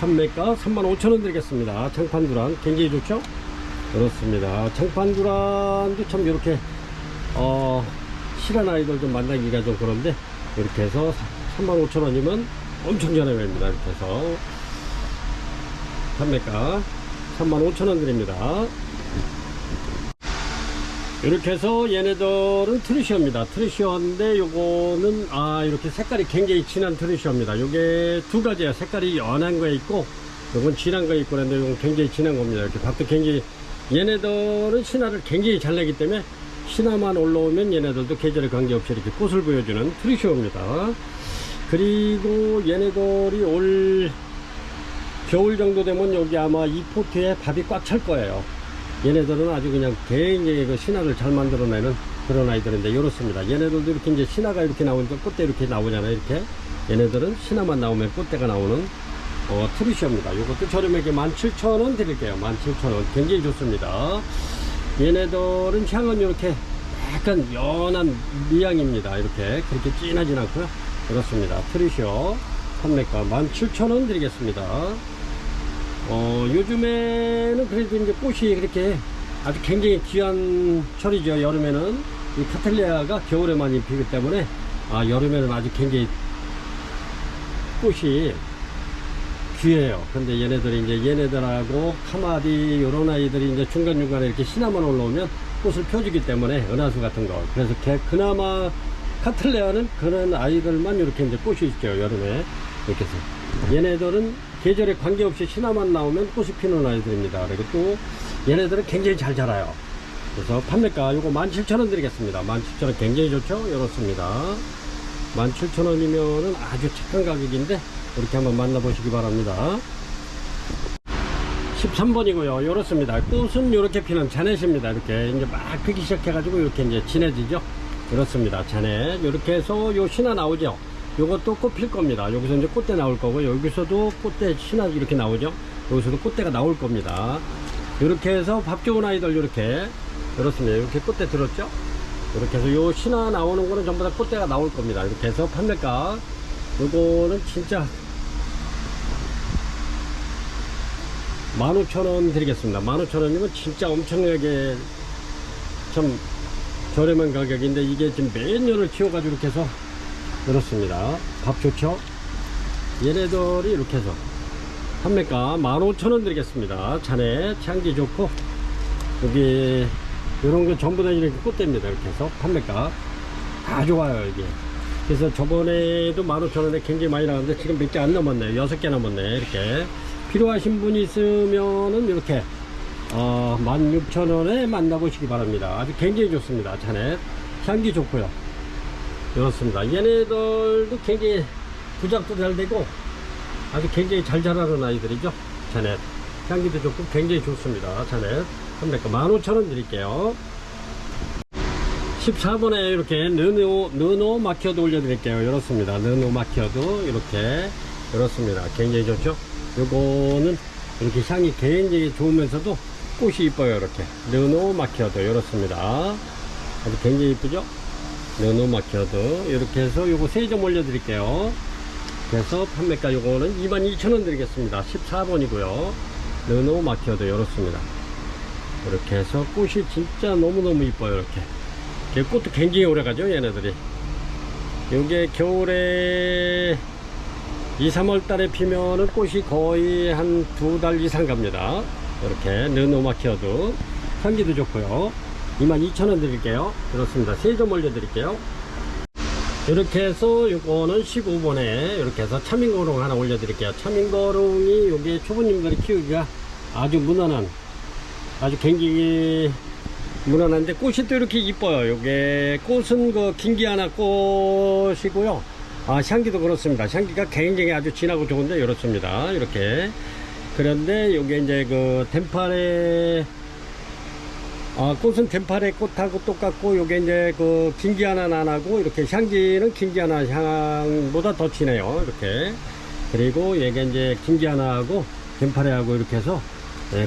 판매가 35,000원 드리겠습니다. 장판두란 굉장히 좋죠. 그렇습니다. 장판두란도 참 이렇게 실한 아이들 좀 만나기가 좀 그런데, 이렇게 해서 35,000원이면 엄청 저렴합니다. 이렇게 해서 판매가 35,000원 드립니다. 이렇게 해서 얘네들은 트리시어입니다. 트리시어인데 요거는 이렇게 색깔이 굉장히 진한 트리시어입니다. 요게 두 가지예요. 색깔이 연한 거 있고 요건 진한 거 있고, 그런데 요건 굉장히 진한 겁니다. 이렇게 밥도 굉장히, 얘네들은 신화를 굉장히 잘 내기 때문에 신화만 올라오면 얘네들도 계절에 관계없이 이렇게 꽃을 보여주는 트리시어입니다. 그리고 얘네들이 올 겨울 정도 되면 여기 아마 이 포트에 밥이 꽉 찰 거예요. 얘네들은 아주 그냥 굉장히 그 신화를 잘 만들어내는 그런 아이들인데 이렇습니다. 얘네들도 이렇게 이제 신화가 이렇게 나오니까 꽃대 이렇게 나오잖아요. 이렇게 얘네들은 신화만 나오면 꽃대가 나오는 트리시어입니다. 이것도 저렴하게 17,000원 드릴게요. 17,000원. 굉장히 좋습니다. 얘네들은 향은 이렇게 약간 연한 미향입니다. 이렇게 그렇게 진하진 않고요. 그렇습니다. 트리시어 판매가 17,000원 드리겠습니다. 요즘에는 그래도 이제 꽃이 그렇게 아주 굉장히 귀한 철이죠. 여름에는 이 카텔리아가 겨울에만 피기 때문에 여름에는 아주 굉장히 꽃이 귀해요. 근데 얘네들이 이제 얘네들하고 카마디 요런 아이들이 이제 중간중간에 이렇게 씨나만 올라오면 꽃을 펴주기 때문에 은하수 같은 거. 그래서 그나마 카텔레아는 그런 아이들만 이렇게 이제 꽃이 있죠. 여름에 이렇게 해서 얘네들은 계절에 관계없이 씨나만 나오면 꽃이 피는 아이들입니다. 그리고 또 얘네들은 굉장히 잘 자라요. 그래서 판매가 요거 17,000원 드리겠습니다. 17,000원 굉장히 좋죠. 이렇습니다. 17,000원이면은 아주 착한 가격인데 이렇게 한번 만나보시기 바랍니다. 13번이고요. 이렇습니다. 꽃은 이렇게 피는 자넷입니다. 이렇게 이제 막 피기 시작해가지고 이렇게 이제 진해지죠. 이렇습니다. 자넷. 이렇게 해서 요 신화 나오죠. 요것도 꽃 필 겁니다. 여기서 이제 꽃대 나올 거고, 여기서도 꽃대 신화 이렇게 나오죠. 여기서도 꽃대가 나올 겁니다. 이렇게 해서 밥 좋은 아이들 이렇게. 이렇습니다. 이렇게 꽃대 들었죠? 이렇게 해서 요 신화 나오는 거는 전부 다 꽃대가 나올 겁니다. 이렇게 해서 판매가 요거는 진짜 15,000원 드리겠습니다. 15,000원이면 진짜 엄청나게 참 저렴한 가격인데 이게 지금 몇 년을 키워가지고 이렇게 해서 그렇습니다. 밥 좋죠? 얘네들이 이렇게 해서 판매가 15,000원 드리겠습니다. 자네 향기 좋고 여기 이런 거 전부 다 이렇게 꽃대입니다. 이렇게 해서 판매가 다 좋아요. 이게 그래서 저번에도 15,000원에 굉장히 많이 나왔는데 지금 몇 개 안 남았네요. 6개 남았네. 이렇게 필요하신 분이 있으면은 이렇게 16,000원에 만나보시기 바랍니다. 아주 굉장히 좋습니다. 자넷 향기 좋고요. 이렇습니다. 얘네들도 굉장히 부작도 잘 되고 아주 굉장히 잘 자라는 아이들이죠. 자넷 향기도 좋고 굉장히 좋습니다. 자넷 판매가 15,000원 드릴게요. 14번에 이렇게 느노 마키어도 올려드릴게요. 이렇습니다. 느노 마키어도 이렇게 이렇습니다. 굉장히 좋죠. 요거는 이렇게 향이 굉장히 좋으면서도 꽃이 이뻐요. 이렇게 느노 마키어도 이렇습니다. 아주 굉장히 이쁘죠. 느노 마키어도 이렇게 해서 요거 3점 올려드릴게요. 그래서 판매가 요거는 22,000원 드리겠습니다. 14번이고요 느노 마키어도 이렇습니다. 이렇게 해서 꽃이 진짜 너무너무 이뻐요. 이렇게 꽃도 굉장히 오래 가죠. 얘네들이 요게 겨울에 2, 3월 달에 피면은 꽃이 거의 한 2달 이상 갑니다. 이렇게 느노마키어도 향기도 좋고요. 22,000원 드릴게요. 그렇습니다. 3점 올려 드릴게요. 이렇게 해서 요거는 15번에 이렇게 해서 차밍거롱 하나 올려 드릴게요. 차밍거롱이 요게 초보님들이 키우기가 아주 무난한, 아주 굉장히 무난한데 꽃이 또 이렇게 이뻐요. 요게 꽃은 그 긴기아나 꽃이고요. 향기도 그렇습니다. 향기가 굉장히 아주 진하고 좋은데 이렇습니다. 이렇게. 그런데 요게 이제 그 덴파레 꽃은 덴파레 꽃하고 똑같고 요게 이제 그 긴기아나 난하고 이렇게 향기는 긴기아나 향보다 더 진해요. 이렇게. 그리고 얘게 이제 긴기아나하고 덴파레하고 이렇게 해서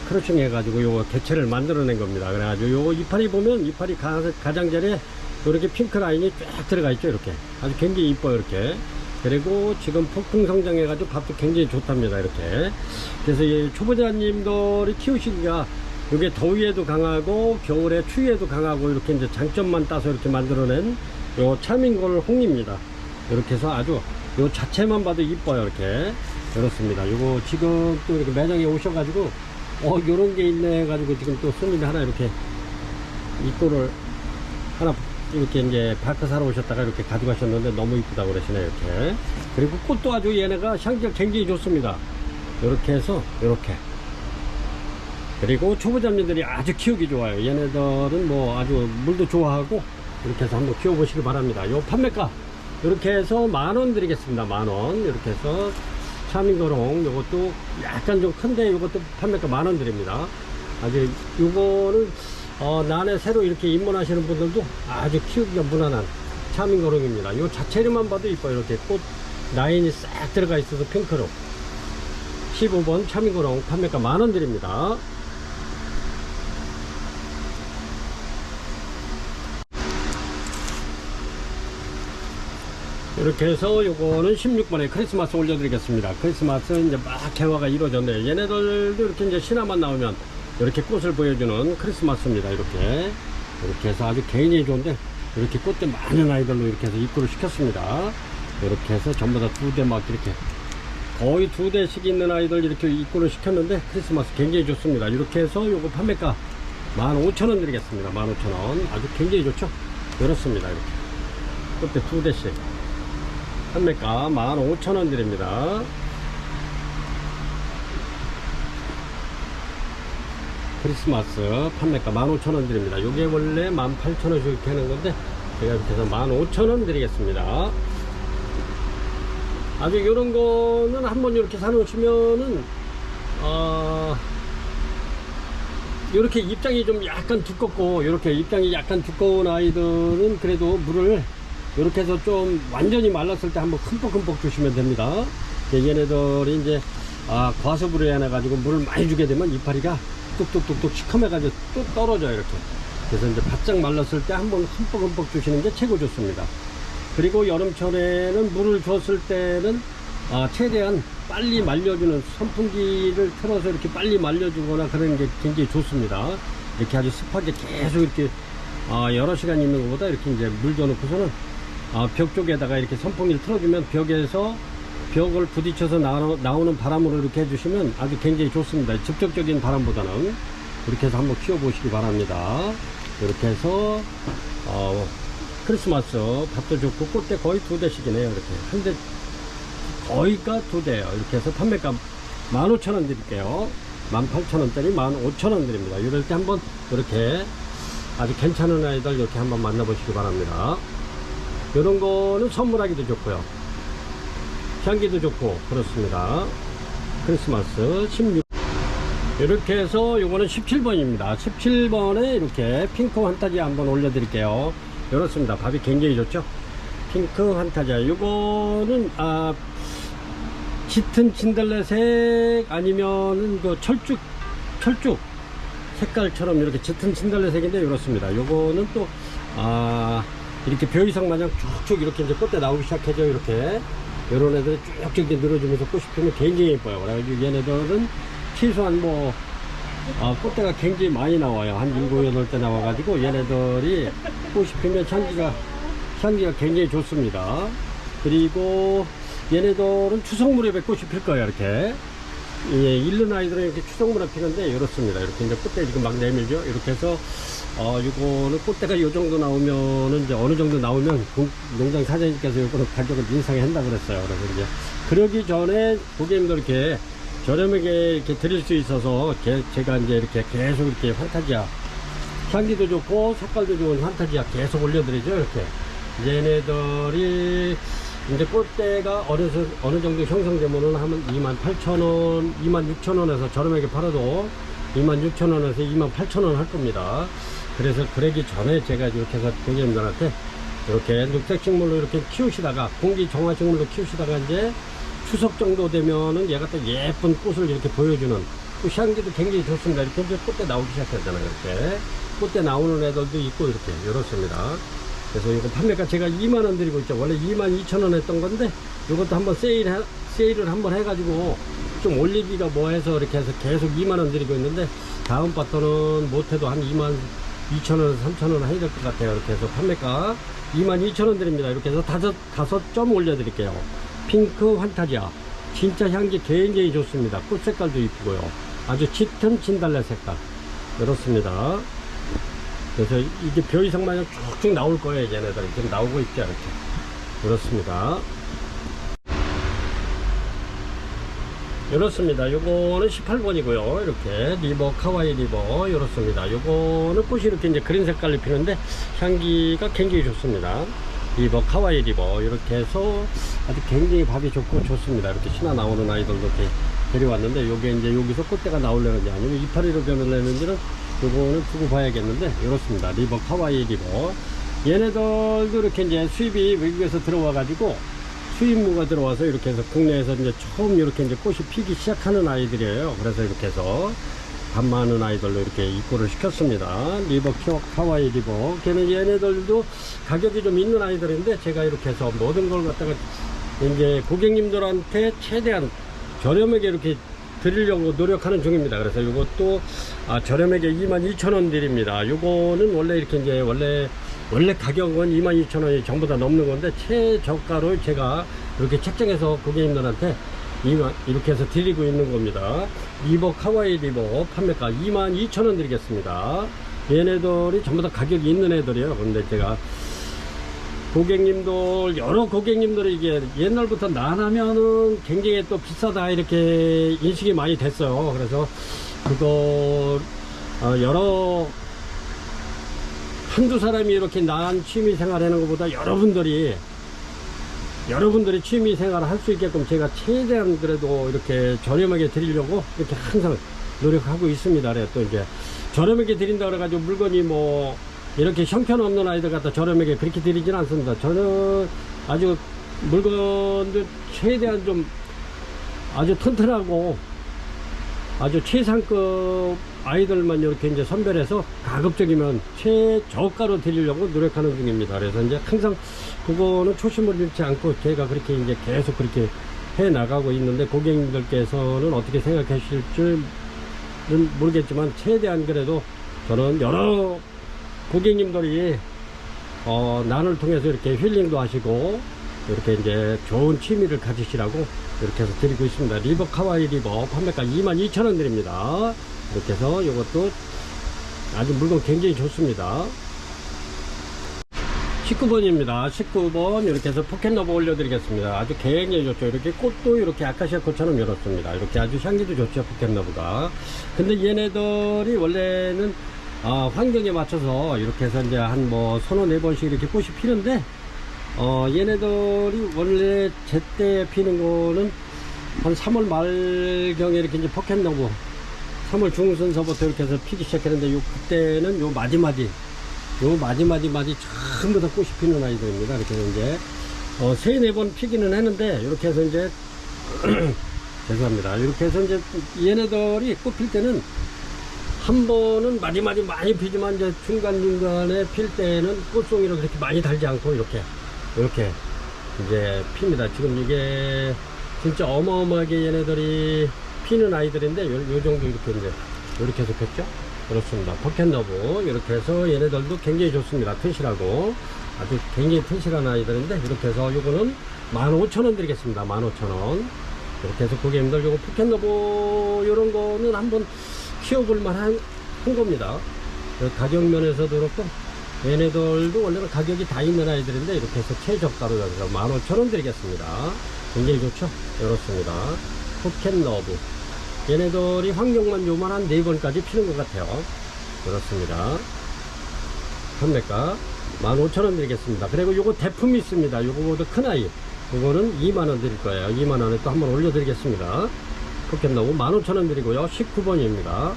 크로싱 해가지고 요 개체를 만들어낸 겁니다. 그래가지고 요 이파리 보면 이파리 가장자리에 이렇게 핑크 라인이 쫙 들어가 있죠. 이렇게 아주 굉장히 이뻐요. 이렇게. 그리고 지금 폭풍 성장해가지고 밥도 굉장히 좋답니다. 이렇게. 그래서 이 초보자님들이 키우시기가 이게 더위에도 강하고 겨울에 추위에도 강하고 이렇게 이제 장점만 따서 이렇게 만들어낸 요 차밍골 홍입니다. 이렇게 해서 아주 요 자체만 봐도 이뻐요. 이렇게. 그렇습니다. 요거 지금 또 이렇게 매장에 오셔가지고 요런 게 있네 해가지고 지금 또 손님이 하나 이렇게 이 꼴을 하나 이렇게 이제 바크 사러 오셨다가 이렇게 가져가셨는데 너무 이쁘다고 그러시네요. 이렇게. 그리고 꽃도 아주 얘네가 향기가 굉장히 좋습니다. 이렇게 해서 이렇게. 그리고 초보자님들이 아주 키우기 좋아요. 얘네들은 뭐 아주 물도 좋아하고 이렇게 해서 한번 키워보시기 바랍니다. 요 판매가 이렇게 해서 10,000원 드리겠습니다. 10,000원. 이렇게 해서 차밍거롱 요것도 약간 좀 큰데 요것도 판매가 10,000원 드립니다. 아주 요거는 난에 새로 이렇게 입문하시는 분들도 아주 키우기가 무난한 차밍거롱입니다. 요 자체로만 봐도 이뻐요. 이렇게 꽃 라인이 싹 들어가 있어서 핑크로. 15번 차밍거롱 판매가 10,000원 드립니다. 이렇게 해서 요거는 16번에 크리스마스 올려드리겠습니다. 크리스마스는 이제 막 개화가 이루어졌네요. 얘네들도 이렇게 이제 신화만 나오면 이렇게 꽃을 보여주는 크리스마스입니다. 이렇게 해서 아주 개인이 좋은데 이렇게 꽃대 많은 아이들로 이렇게 해서 입구를 시켰습니다. 이렇게 해서 전부 다 2대 막 이렇게 거의 2대씩 있는 아이들 이렇게 입구를 시켰는데 크리스마스 굉장히 좋습니다. 이렇게 해서 요거 판매가 15,000원 드리겠습니다. 15,000원. 아주 굉장히 좋죠? 이렇습니다. 이렇게 꽃대 2대씩 판매가 15,000원 드립니다. 크리스마스 판매가 15,000원 드립니다. 요게 원래 18,000원씩 이렇게 하는 건데 제가 이렇게 해서 15,000원 드리겠습니다. 아주 요런 거는 한번 이렇게 사놓으시면은 요렇게 입장이 좀 약간 두껍고 요렇게 입장이 약간 두꺼운 아이들은 그래도 물을 요렇게 해서 좀 완전히 말랐을 때 한번 흠뻑 주시면 됩니다. 얘네들이 이제 과습으로 해놔가지고 물을 많이 주게 되면 이파리가 뚝뚝뚝뚝 시커매가지고 뚝 떨어져요. 이렇게. 그래서 이제 바짝 말랐을 때 한번 흠뻑 주시는 게 최고 좋습니다. 그리고 여름철에는 물을 줬을 때는 최대한 빨리 말려주는 선풍기를 틀어서 이렇게 빨리 말려주거나 그런 게 굉장히 좋습니다. 이렇게 아주 습하게 계속 이렇게 여러 시간 있는 것보다 이렇게 이제 물 줘놓고서는 벽 쪽에다가 이렇게 선풍기를 틀어주면 벽을 부딪혀서 나오는 바람으로 이렇게 해주시면 아주 굉장히 좋습니다. 직접적인 바람보다는. 그렇게 해서 한번 키워보시기 바랍니다. 이렇게 해서 크리스마스 밥도 좋고 꽃대 거의 2대씩이네요. 이렇게 한 대 거의가 2대예요. 이렇게 해서 판매가 15,000원 드릴게요. 18,000원짜리 15,000원 드립니다. 이럴 때 한번 이렇게 아주 괜찮은 아이들 이렇게 한번 만나보시기 바랍니다. 이런 거는 선물하기도 좋고요. 향기도 좋고 그렇습니다. 크리스마스 16 이렇게 해서 요거는 17번입니다 17번에 이렇게 핑크 환타지아 한번 올려드릴게요. 이렇습니다. 밥이 굉장히 좋죠. 핑크 환타지아 요거는 짙은 진달래색 아니면은 그 철쭉 색깔처럼 이렇게 짙은 진달래색인데 이렇습니다. 요거는 또 이렇게 벼 이상 마냥 쭉쭉 이렇게 이제 꽃대 나오기 시작하죠. 이렇게 요런 애들이 쭉쭉 늘어지면서 꽃이 피면 굉장히 예뻐요. 그래가지고 얘네들은 최소한 꽃대가 굉장히 많이 나와요. 한 7, 8대 나와가지고 얘네들이 꽃이 피면 향기가 굉장히 좋습니다. 그리고 얘네들은 추석 무렵에 꽃이 필 거예요. 이렇게 잃는 아이들은 이렇게 추석 무렵에 피는데 이렇습니다. 이렇게 이제 꽃대 지금 막 내밀죠. 이렇게 해서 요거는 꽃대가 요 정도 나오면은 이제 어느 정도 나오면 농장 사장님께서 요거는 가격을 인상해 한다 그랬어요. 그래서 이제 그러기 전에 고객님들 이렇게 저렴하게 이렇게 드릴 수 있어서 제가 이제 이렇게 계속 이렇게 환타지아 향기도 좋고 색깔도 좋은 환타지아 계속 올려드리죠. 이렇게 얘네들이 이제 꽃대가 어느 정도 형성되면은 하면 28,000원, 26,000원에서 저렴하게 팔아도 26,000원에서 28,000원 할 겁니다. 그래서 그러기 전에 제가 이렇게 해서 고객님들한테 이렇게 녹색 식물로 이렇게 키우시다가 공기 정화 식물로 키우시다가 이제 추석 정도 되면은 얘가 또 예쁜 꽃을 이렇게 보여주는 꽃 향기도 굉장히 좋습니다. 이렇게 이제 꽃대 나오기 시작했잖아요. 이렇게 꽃대 나오는 애들도 있고 이렇습니다. 그래서 이거 판매가 제가 2만원 드리고 있죠. 원래 22,000원 했던 건데 이것도 한번 세일을 한번 해가지고 좀 올리기가 뭐해서 이렇게 해서 계속 2만원 드리고 있는데 다음 바터는 못해도 한 22,000원 3,000원 해야 될 것 같아요. 이렇게 해서 판매가 22,000원 드립니다. 이렇게 해서 다섯 점 올려드릴게요. 핑크 환타지아 진짜 향기 굉장히 좋습니다. 꽃 색깔도 이쁘고요. 아주 짙은 진달래 색깔 이렇습니다. 그래서 이게 벼 이상 마냥 쭉쭉 나올 거예요. 얘네들이 지금 나오고 있죠. 이렇게 그렇습니다. 이렇습니다. 요거는 18번이고요. 이렇게 리버 카와이 리버 이렇습니다. 요거는 꽃이 이렇게 이제 그린 색깔로 피는데 향기가 굉장히 좋습니다. 리버 카와이 리버 이렇게 해서 아주 굉장히 밥이 좋고 좋습니다. 이렇게 신화 나오는 아이들도 이렇게 데려왔는데 요게 이제 여기서 꽃대가 나오려는지 아니면 이파리로 변하려는지는 요거는 두고 봐야겠는데 이렇습니다. 리버 카와이 리버 얘네들도 이렇게 이제 수입이 외국에서 들어와 가지고 수입무가 들어와서 이렇게 해서 국내에서 이제 처음 이렇게 이제 꽃이 피기 시작하는 아이들이에요. 그래서 이렇게 해서 밥 많은 아이들로 이렇게 입고를 시켰습니다. 리버 카와이 리버. 걔는 얘네들도 가격이 좀 있는 아이들인데 제가 이렇게 해서 모든 걸 갖다가 이제 고객님들한테 최대한 저렴하게 이렇게 드리려고 노력하는 중입니다. 그래서 이것도 저렴하게 22,000원 드립니다. 요거는 원래 이렇게 이제 원래 가격은 22,000원이 전부 다 넘는 건데 최저가로 제가 이렇게 책정해서 고객님들한테 이렇게 해서 드리고 있는 겁니다. 리버 카와이 리버 판매가 22,000원 드리겠습니다. 얘네들이 전부 다 가격이 있는 애들이에요. 근데 제가 고객님들, 여러 고객님들이 이게 옛날부터 난하면은 굉장히 또 비싸다 이렇게 인식이 많이 됐어요. 그래서 그거 여러 한두 사람이 이렇게 난 취미 생활 하는 것보다 여러분들이 취미 생활을 할 수 있게끔 제가 최대한 그래도 이렇게 저렴하게 드리려고 이렇게 항상 노력하고 있습니다. 그래 또 이제 저렴하게 드린다 그래가지고 물건이 뭐 이렇게 형편없는 아이들 갖다 저렴하게 그렇게 드리진 않습니다. 저는 아주 물건들 최대한 좀 아주 튼튼하고 아주 최상급 아이들만 이렇게 이제 선별해서 가급적이면 최저가로 드리려고 노력하는 중입니다. 그래서 이제 항상 그거는 초심을 잃지 않고 제가 그렇게 이제 계속 그렇게 해 나가고 있는데 고객님들께서는 어떻게 생각하실 줄은 모르겠지만 최대한 그래도 저는 여러 고객님들이 난을 통해서 이렇게 힐링도 하시고 이렇게 이제 좋은 취미를 가지시라고 이렇게 해서 드리고 있습니다. 리버 카와이 리버 판매가 22,000원 드립니다. 이렇게 해서 이것도 아주 물건 굉장히 좋습니다. 19번입니다. 19번 이렇게 해서 포켓러브 올려드리겠습니다. 아주 굉장히 좋죠. 이렇게 꽃도 이렇게 아카시아 꽃처럼 열었습니다. 이렇게 아주 향기도 좋죠. 포켓러브가. 근데 얘네들이 원래는 환경에 맞춰서 이렇게 해서 이제 한 뭐 서너 네 번씩 이렇게 꽃이 피는데 얘네들이 원래 제때 피는 거는 한 3월 말경에 이렇게 이제 포켓러브 3월 중순서부터 이렇게 해서 피기 시작했는데 그때는 요 마디마디 전부 다 꽃이 피는 아이들입니다. 이렇게 해서 이제 세 네 번 피기는 했는데 이렇게 해서 이제 죄송합니다. 이렇게 해서 이제 얘네들이 꽃 필 때는 한 번은 마디마디 많이 피지만 이제 중간중간에 필 때는 꽃송이를 그렇게 많이 달지 않고 이렇게 이제 핍니다. 지금 이게 진짜 어마어마하게 얘네들이 피는 아이들인데 요 정도 이렇게 해서 폈죠. 그렇습니다. 포켓러브 이렇게 해서 얘네들도 굉장히 좋습니다. 튼실하고 아주 굉장히 튼실한 아이들인데 이렇게 해서 요거는 15,000원 드리겠습니다. 15,000원 이렇게 해서 고객님들 요거 포켓러브 요런 거는 한번 키워볼 만한 겁니다. 가격 면에서도 그렇고 얘네들도 원래는 가격이 다 있는 아이들인데 이렇게 해서 최저가로 여기서 15,000원 드리겠습니다. 굉장히 좋죠. 이렇습니다. 포켓러브 얘네들이 환경만 요만한 4번까지 피는 것 같아요. 그렇습니다. 판매가 15,000원 드리겠습니다. 그리고 요거 대품이 있습니다. 요거보다 큰 아이 요거는 2만원 드릴 거예요. 2만원에 또 한번 올려드리겠습니다. 포켓러브 15,000원 드리고요. 19번입니다.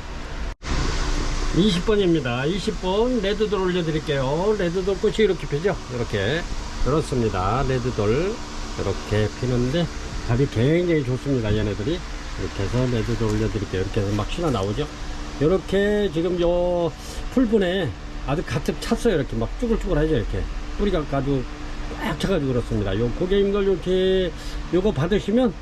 20번입니다. 20번 레드돌 올려드릴게요. 레드돌 꽃이 이렇게 피죠. 이렇게 그렇습니다. 레드돌 이렇게 피는데 답이 굉장히 좋습니다. 얘네들이 이렇게 해서 레드돌 올려드릴게요. 이렇게 해서 막 신어 나오죠. 이렇게 지금 요 풀분에 아주 가득 찼어요. 이렇게 막 쭈글쭈글 하죠. 이렇게 뿌리가 아주 꽉 차가지고 그렇습니다. 요 고객님들 이렇게 요거 받으시면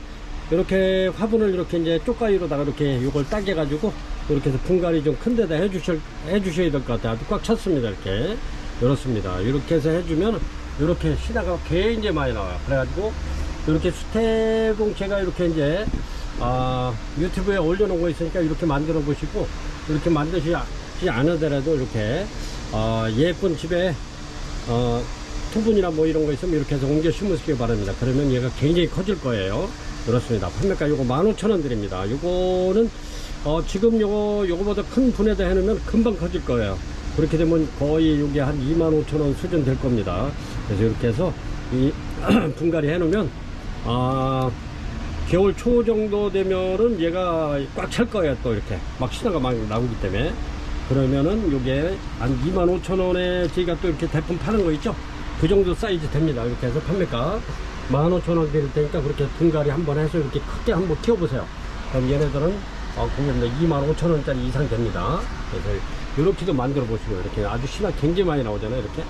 이렇게 화분을 이렇게 이제 쪽가위로다가 이렇게 요걸 따게 가지고 이렇게 해서 분갈이 좀 큰 데다 해주셔야 될 것 같아요. 아주 꽉 찼습니다. 이렇게 이렇습니다. 이렇게 해서 해주면 이렇게 시다가 굉장히 많이 나와요. 그래가지고 이렇게 수태봉 제가 이렇게 이제 유튜브에 올려놓은 거 있으니까 이렇게 만들어 보시고 이렇게 만드시지 않으더라도 이렇게 예쁜 집에 토분이나 뭐 이런 거 있으면 이렇게 해서 옮겨 심으시기 바랍니다. 그러면 얘가 굉장히 커질 거예요. 그렇습니다. 판매가 요거 15,000원 드립니다. 요거는 지금 요거보다 큰 분에다 해놓으면 금방 커질 거예요. 그렇게 되면 거의 요게 한 25,000원 수준 될 겁니다. 그래서 이렇게 해서 이 분갈이 해놓으면 겨울 초 정도 되면은 얘가 꽉 찰 거예요. 또 이렇게 막 신화가 막 나오기 때문에 그러면은 요게 한 25,000원에 저희가 또 이렇게 대품 파는 거 있죠. 그 정도 사이즈 됩니다. 이렇게 해서 판매가 15,000원 드릴 테니까 그렇게 분갈이 한번 해서 이렇게 크게 한번 키워보세요. 그럼 얘네들은 고객님들 25,000원짜리 이상 됩니다. 그래서 이렇게도 만들어 보시고, 이렇게 아주 신화 굉장히 많이 나오잖아요. 이렇게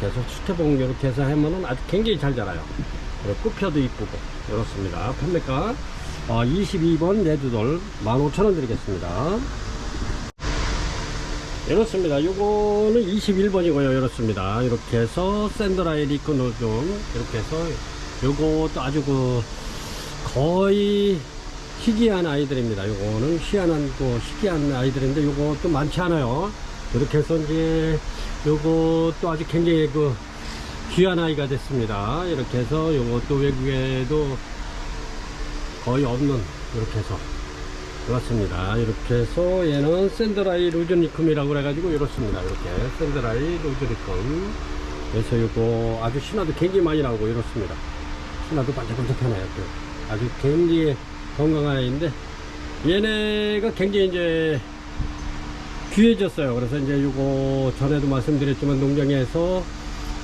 해서 수태봉 이렇게 해서 하면은 아주 굉장히 잘 자라요. 그리고 끝펴도 이쁘고 이렇습니다. 판매가 22번 레드돌 15,000원 드리겠습니다. 이렇습니다. 요거는 21번이고요. 이렇습니다. 이렇게 해서 샌드라이 리크노좀 이렇게 해서 요것도 아주 거의 희귀한 아이들입니다. 요거는 희한한 희귀한 아이들인데 요것도 많지 않아요. 이렇게 해서 이제 요것도 아주 굉장히 귀한 아이가 됐습니다. 이렇게 해서 요것도 외국에도 거의 없는, 이렇게 해서 그렇습니다. 이렇게 해서 얘는 샌드라이 루즈니쿰이라고 그래가지고 이렇습니다. 이렇게 샌드라이 루즈니쿰. 그래서 요거 아주 신화도 굉장히 많이 나오고 이렇습니다. 신화도 반짝반짝하네요. 아주 굉장히 건강한 아이인데 얘네가 굉장히 이제 귀해졌어요. 그래서 이제 요거 전에도 말씀드렸지만 농장에서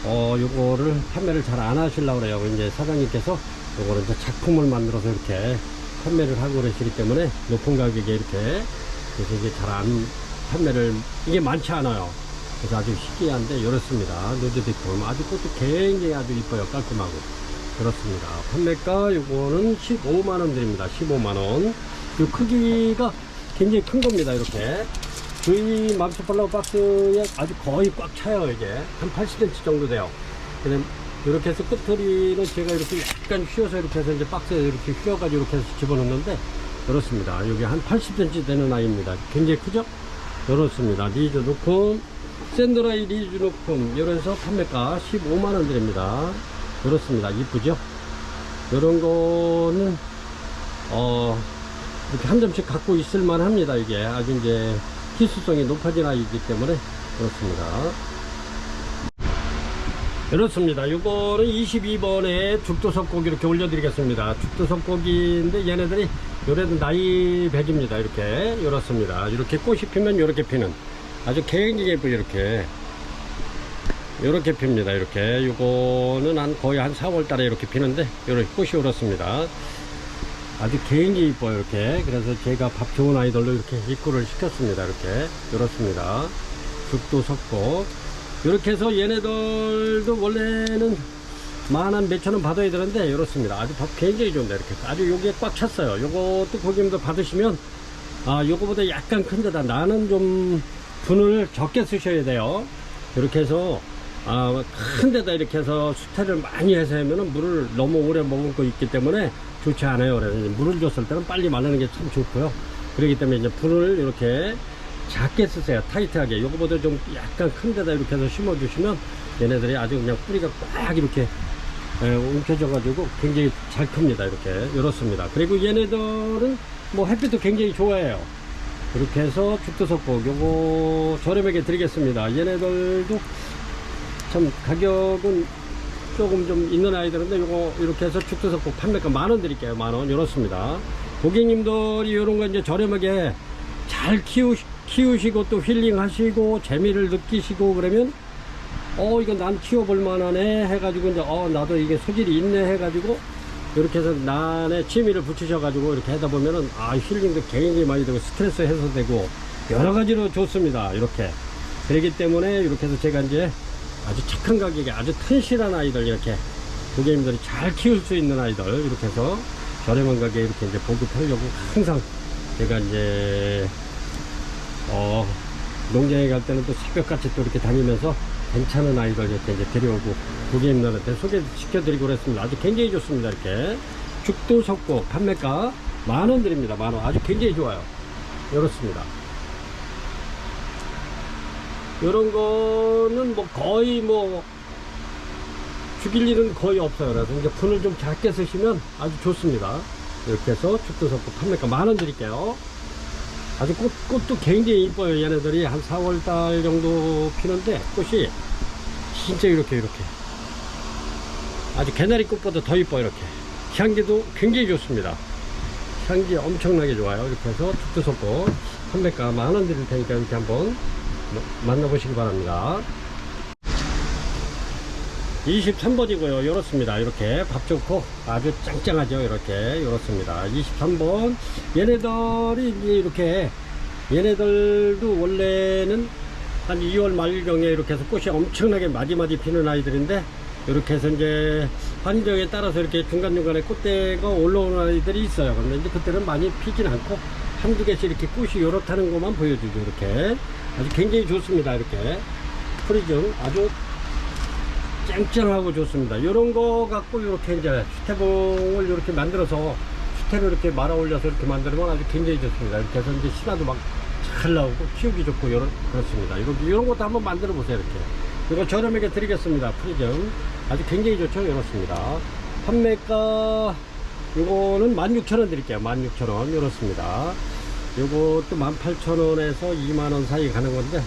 요거를 판매를 잘 안 하시려고 그래요. 이제 사장님께서 요거를 이제 작품을 만들어서 이렇게 판매를 하고 그러시기 때문에 높은 가격에 이렇게, 그래서 이게 잘 안 판매를, 이게 많지 않아요. 그래서 아주 희귀한데 이렇습니다. 노즈디콤 아주 꽃도 굉장히 아주 이뻐요. 깔끔하고 그렇습니다. 판매가 요거는 15만원 드립니다. 15만원. 요 크기가 굉장히 큰 겁니다. 이렇게 저희 맘스팔라우 박스에 아주 거의 꽉 차요. 이게 한 80cm 정도 돼요. 이렇게 해서 끝털이는 제가 이렇게 약간 휘어서 이렇게 해서 이제 박스에 이렇게 휘어가지고 이렇게 해서 집어넣는데 이렇습니다. 여기 한 80cm 되는 아이입니다. 굉장히 크죠? 이렇습니다. 리즈누쿰, 샌드라이 리즈누쿰, 이래서 판매가 15만원 드립니다. 이렇습니다. 이쁘죠? 이런 거는 이렇게 한 점씩 갖고 있을만 합니다. 이게 아주 이제 희수성이 높아진 아이이기 때문에 그렇습니다. 이렇습니다. 요거는 22번에 죽도석고기 이렇게 올려드리겠습니다. 죽도석고기인데 얘네들이 요래도 나이 배집니다. 이렇게 이렇습니다. 이렇게 꽃이 피면 이렇게 피는 아주 굉장히 예쁘게 이렇게 핍니다. 이렇게 요거는 한 거의 한 4월 달에 이렇게 피는데 이렇게 꽃이 오렇습니다. 아주 굉장히 이뻐요. 이렇게. 그래서 제가 밥 좋은 아이들로 이렇게 입구를 시켰습니다. 이렇게 이렇습니다. 죽도 섞고 이렇게 해서 얘네들도 원래는 만 몇천원 받아야 되는데 이렇습니다. 아주 밥 굉장히 좋은데 이렇게 아주 여기에 꽉 찼어요. 요것도 고객님들 받으시면 요거보다 약간 큰 데다, 나는 좀 분을 적게 쓰셔야 돼요. 이렇게 해서 큰 데다 이렇게 해서 수태를 많이 해서 하면은 물을 너무 오래 먹을 거 있기 때문에 좋지 않아요. 그래서 물을 줬을 때는 빨리 마르는 게 참 좋고요. 그렇기 때문에 이제 분을 이렇게 작게 쓰세요. 타이트하게. 요거보다 좀 약간 큰 데다 이렇게 해서 심어 주시면 얘네들이 아주 그냥 뿌리가 꽉 이렇게 움켜져 가지고 굉장히 잘 큽니다. 이렇습니다. 그리고 얘네들은 뭐 햇빛도 굉장히 좋아해요. 이렇게 해서 죽도석고 요거 저렴하게 드리겠습니다. 얘네들도 참 가격은 조금 좀 있는 아이들인데 요거 이렇게 해서 죽도석고 판매가 만원 드릴게요. 만원. 이렇습니다. 고객님들이 요런 거 이제 저렴하게 잘 키우시고 또 힐링하시고 재미를 느끼시고 그러면 이거 난 키워볼 만하네 해가지고 이제 나도 이게 소질이 있네 해가지고 이렇게 해서 난에 취미를 붙이셔가지고 이렇게 하다 보면은 힐링도 굉장히 많이 되고 스트레스 해소되고 여러 가지로 좋습니다. 이렇게. 그렇기 때문에 이렇게 해서 제가 이제 아주 착한 가격에 아주 튼실한 아이들, 이렇게 고객님들이 잘 키울 수 있는 아이들 이렇게 해서 저렴한 가격에 이렇게 이제 보급하려고 항상 제가 이제 농장에 갈 때는 또 새벽같이 또 이렇게 다니면서 괜찮은 아이들 이렇게 이제 데려오고 고객님들한테 소개시켜 드리고 그랬습니다. 아주 굉장히 좋습니다. 이렇게 죽도 섞고 판매가 만원 드립니다. 만원. 아주 굉장히 좋아요. 이렇습니다. 이런 거는 뭐 거의 뭐 죽일 일은 거의 없어요. 그래서 이제 분을 좀 작게 쓰시면 아주 좋습니다. 이렇게 해서 죽도 섞고 판매가 만원 드릴게요. 아주 꽃도 굉장히 이뻐요. 얘네들이 한 4월달 정도 피는데 꽃이 진짜 이렇게 아주 개나리 꽃보다 더 이뻐요. 이렇게 향기도 굉장히 좋습니다. 향기 엄청나게 좋아요. 이렇게 해서 죽도 섞고 판매가 만원 드릴 테니까 이렇게 한번 만나보시기 바랍니다. 23번이고요. 이렇습니다. 이렇게 밥 좋고 아주 짱짱하죠. 이렇게 이렇습니다. 23번. 얘네들이 이제 이렇게, 얘네들도 원래는 한 2월 말경에 이렇게 해서 꽃이 엄청나게 마디마디 피는 아이들인데, 이렇게 해서 이제 환경에 따라서 이렇게 중간중간에 꽃대가 올라오는 아이들이 있어요. 근데 이제 그때는 많이 피진 않고 한두 개씩 이렇게 꽃이 요렇다는 것만 보여주죠. 이렇게 아주 굉장히 좋습니다. 이렇게 프리즘 아주 짱짱하고 좋습니다. 이런 거 갖고 이렇게 이제 수태봉을 이렇게 만들어서 수태를 이렇게 말아 올려서 이렇게 만들면 아주 굉장히 좋습니다. 이렇게 해서 이제 신화도 막 잘 나오고 키우기 좋고 그렇습니다. 이런 것도 한번 만들어 보세요. 이렇게 이거 저렴하게 드리겠습니다. 프리즘 아주 굉장히 좋죠. 이렇습니다. 판매가 요거는 16,000원 드릴게요. 16,000원 이렇습니다. 요것도 18,000원에서 2만원 사이 가는 건데,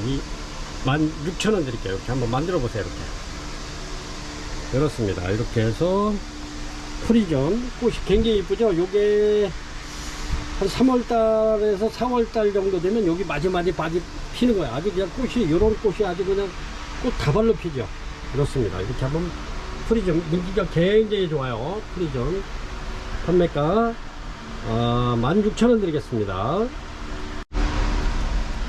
이 16,000원 드릴게요. 이렇게 한번 만들어 보세요. 이렇게 이렇습니다. 이렇게 해서 프리즘 꽃이 굉장히 이쁘죠. 요게 한 3월달에서 4월달 정도 되면 여기 마지막에 피는 거예요. 아주 그냥 꽃이, 요런 꽃이 아주 그냥 꽃 다발로 피죠. 그렇습니다. 이렇게 한번 프리즘 인기가 굉장히 좋아요. 프리즘 판매가 16,000원 드리겠습니다.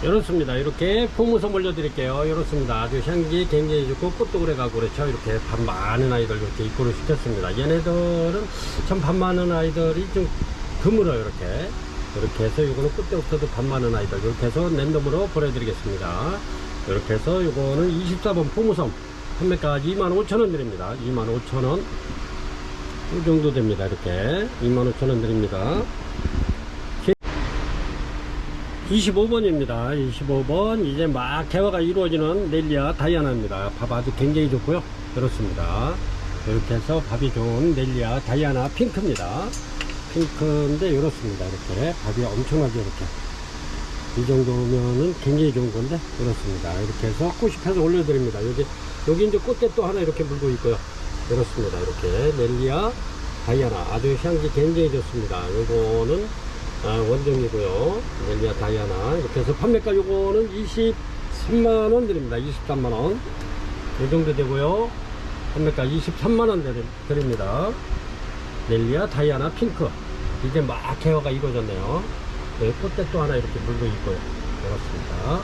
이렇습니다. 이렇게 포무섬 올려드릴게요. 이렇습니다. 아주 향기 굉장히 좋고 꽃도 오래 가고 그렇죠. 이렇게 밥 많은 아이들 이렇게 입고를 시켰습니다. 얘네들은 참 밥 많은 아이들이 좀 드물어요. 이렇게 해서 요거는 꽃대 없어도 밥 많은 아이들 이렇게 해서 랜덤으로 보내드리겠습니다. 이렇게 해서 요거는 24번 포무섬 판매가 25,000원 드립니다. 25,000원 이 정도 됩니다. 이렇게 25,000원 드립니다. 25번입니다. 25번 이제 막 개화가 이루어지는 넬리아 다이아나입니다. 밥 아주 굉장히 좋고요. 그렇습니다. 이렇게 해서 밥이 좋은 넬리아 다이아나 핑크입니다. 핑크인데 이렇습니다. 이렇게 밥이 엄청나게 이렇게 이 정도면은 굉장히 좋은 건데 이렇습니다. 이렇게 해서 꽃이 펴서 올려드립니다. 여기 이제 꽃대 또 하나 이렇게 물고 있고요. 이렇습니다. 이렇게 넬리아 다이아나 아주 향기 굉장히 좋습니다. 요거는 원종이고요. 넬리아 다이아나 이렇게 해서 판매가 요거는 23만원 드립니다. 23만원 이 정도 되고요. 판매가 23만원 드립니다. 넬리아 다이아나 핑크 이제 막 개화가 이루어졌네요. 네, 꽃대 또 하나 이렇게 물고 있고요. 그렇습니다.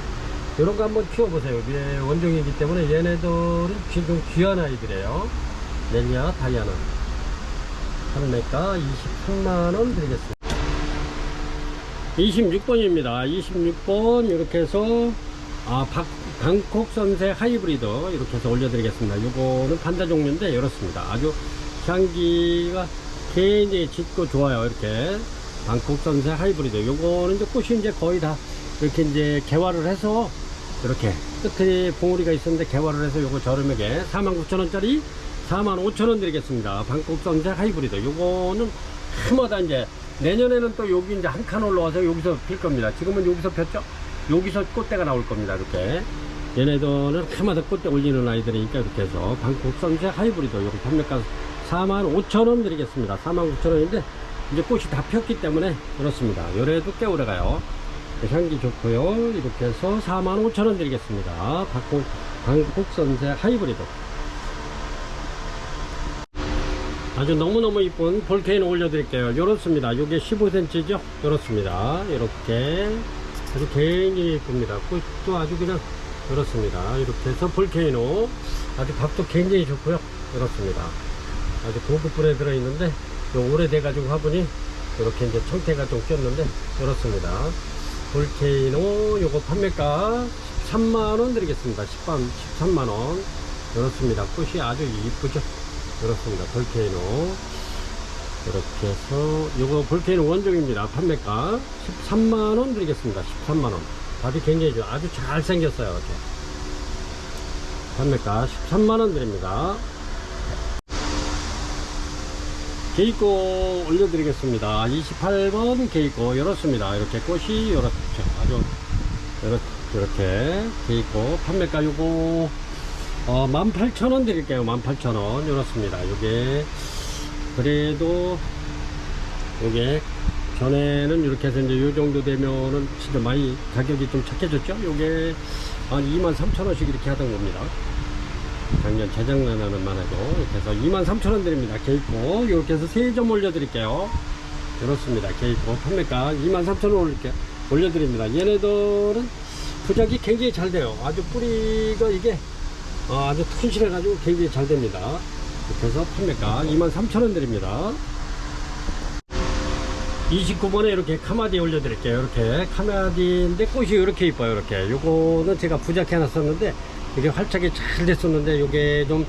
이런 거 한번 키워보세요. 이게 원종이기 때문에 얘네들은 지금 귀한 아이들이에요. 넬리아 다이아나 판매가 23만원 드리겠습니다. 26번입니다. 26번 이렇게 해서 방콕 선색 하이브리드 이렇게 해서 올려드리겠습니다. 요거는 판다 종류인데 이렇습니다. 아주 향기가 굉장히 짙고 좋아요. 이렇게 방콕 선색 하이브리드 요거는 이제 꽃이 이제 거의 다 이렇게 이제 개화를 해서 이렇게 끝에 봉우리가 있었는데 개화를 해서 요거 저렴하게 49,000원짜리 45,000원 드리겠습니다. 방콕 선색 하이브리드 요거는 해마다 이제 내년에는 또 여기 이제 한 칸 올라와서 여기서 필 겁니다. 지금은 여기서 폈죠? 여기서 꽃대가 나올 겁니다. 이렇게 얘네들은 해마다 꽃대 올리는 아이들이니까 이렇게 해서 방콕 선색 하이브리드 요거 판매가 45,000원 드리겠습니다. 49,000원인데 이제 꽃이 다 폈기 때문에 그렇습니다. 요래도 꽤 오래 가요. 향기 좋고요. 이렇게 해서 45,000원 드리겠습니다. 방콕 선색 하이브리드 아주 너무너무 이쁜 볼케이노 올려드릴게요. 요렇습니다. 요게 15cm죠? 요렇습니다. 이렇게 아주 굉장히 이쁩니다. 꽃도 아주 그냥 요렇습니다. 이렇게 해서 볼케이노 아주 밥도 굉장히 좋고요. 요렇습니다. 아주 고급 불에 들어있는데 오래돼가지고 화분이 이렇게 이제 청태가 좀 꼈는데 요렇습니다. 볼케이노 요거 판매가 13만원 드리겠습니다. 13만원 요렇습니다. 꽃이 아주 이쁘죠? 그렇습니다. 볼케이노 이렇게 해서 요거 볼케이노 원종입니다. 판매가 13만원 드리겠습니다. 13만원 밥이 굉장히 좋아 아주 잘 생겼어요. 이렇게 판매가 13만원 드립니다. 게이코 올려드리겠습니다. 28번 게이코 이렇습니다. 이렇게 꽃이 이렇게 아주 이렇게 게이코 판매가 요거 18,000원 드릴게요. 18,000원 이렇습니다. 요게 그래도 요게 전에는 이렇게 해서 이제 요 정도 되면은 진짜 많이 가격이 좀 착해졌죠. 요게 한 23,000원씩 이렇게 하던 겁니다. 작년 재작년에만 해도. 이렇게 해서 23,000원 드립니다. 개입고 이렇게 해서 3점 올려드릴게요. 그렇습니다. 개입고 판매가 23,000원 올려드립니다. 얘네들은 부작이 굉장히 잘 돼요. 아주 뿌리가 이게 아주 튼실해 가지고 굉장히 잘 됩니다. 이렇게 해서 판매가 23,000원 드립니다. 29번에 이렇게 카마디 올려드릴게요. 이렇게 카마디인데 꽃이 이렇게 이뻐요. 이렇게 요거는 제가 부작해 놨었는데 이게 활착이 잘 됐었는데 요게 좀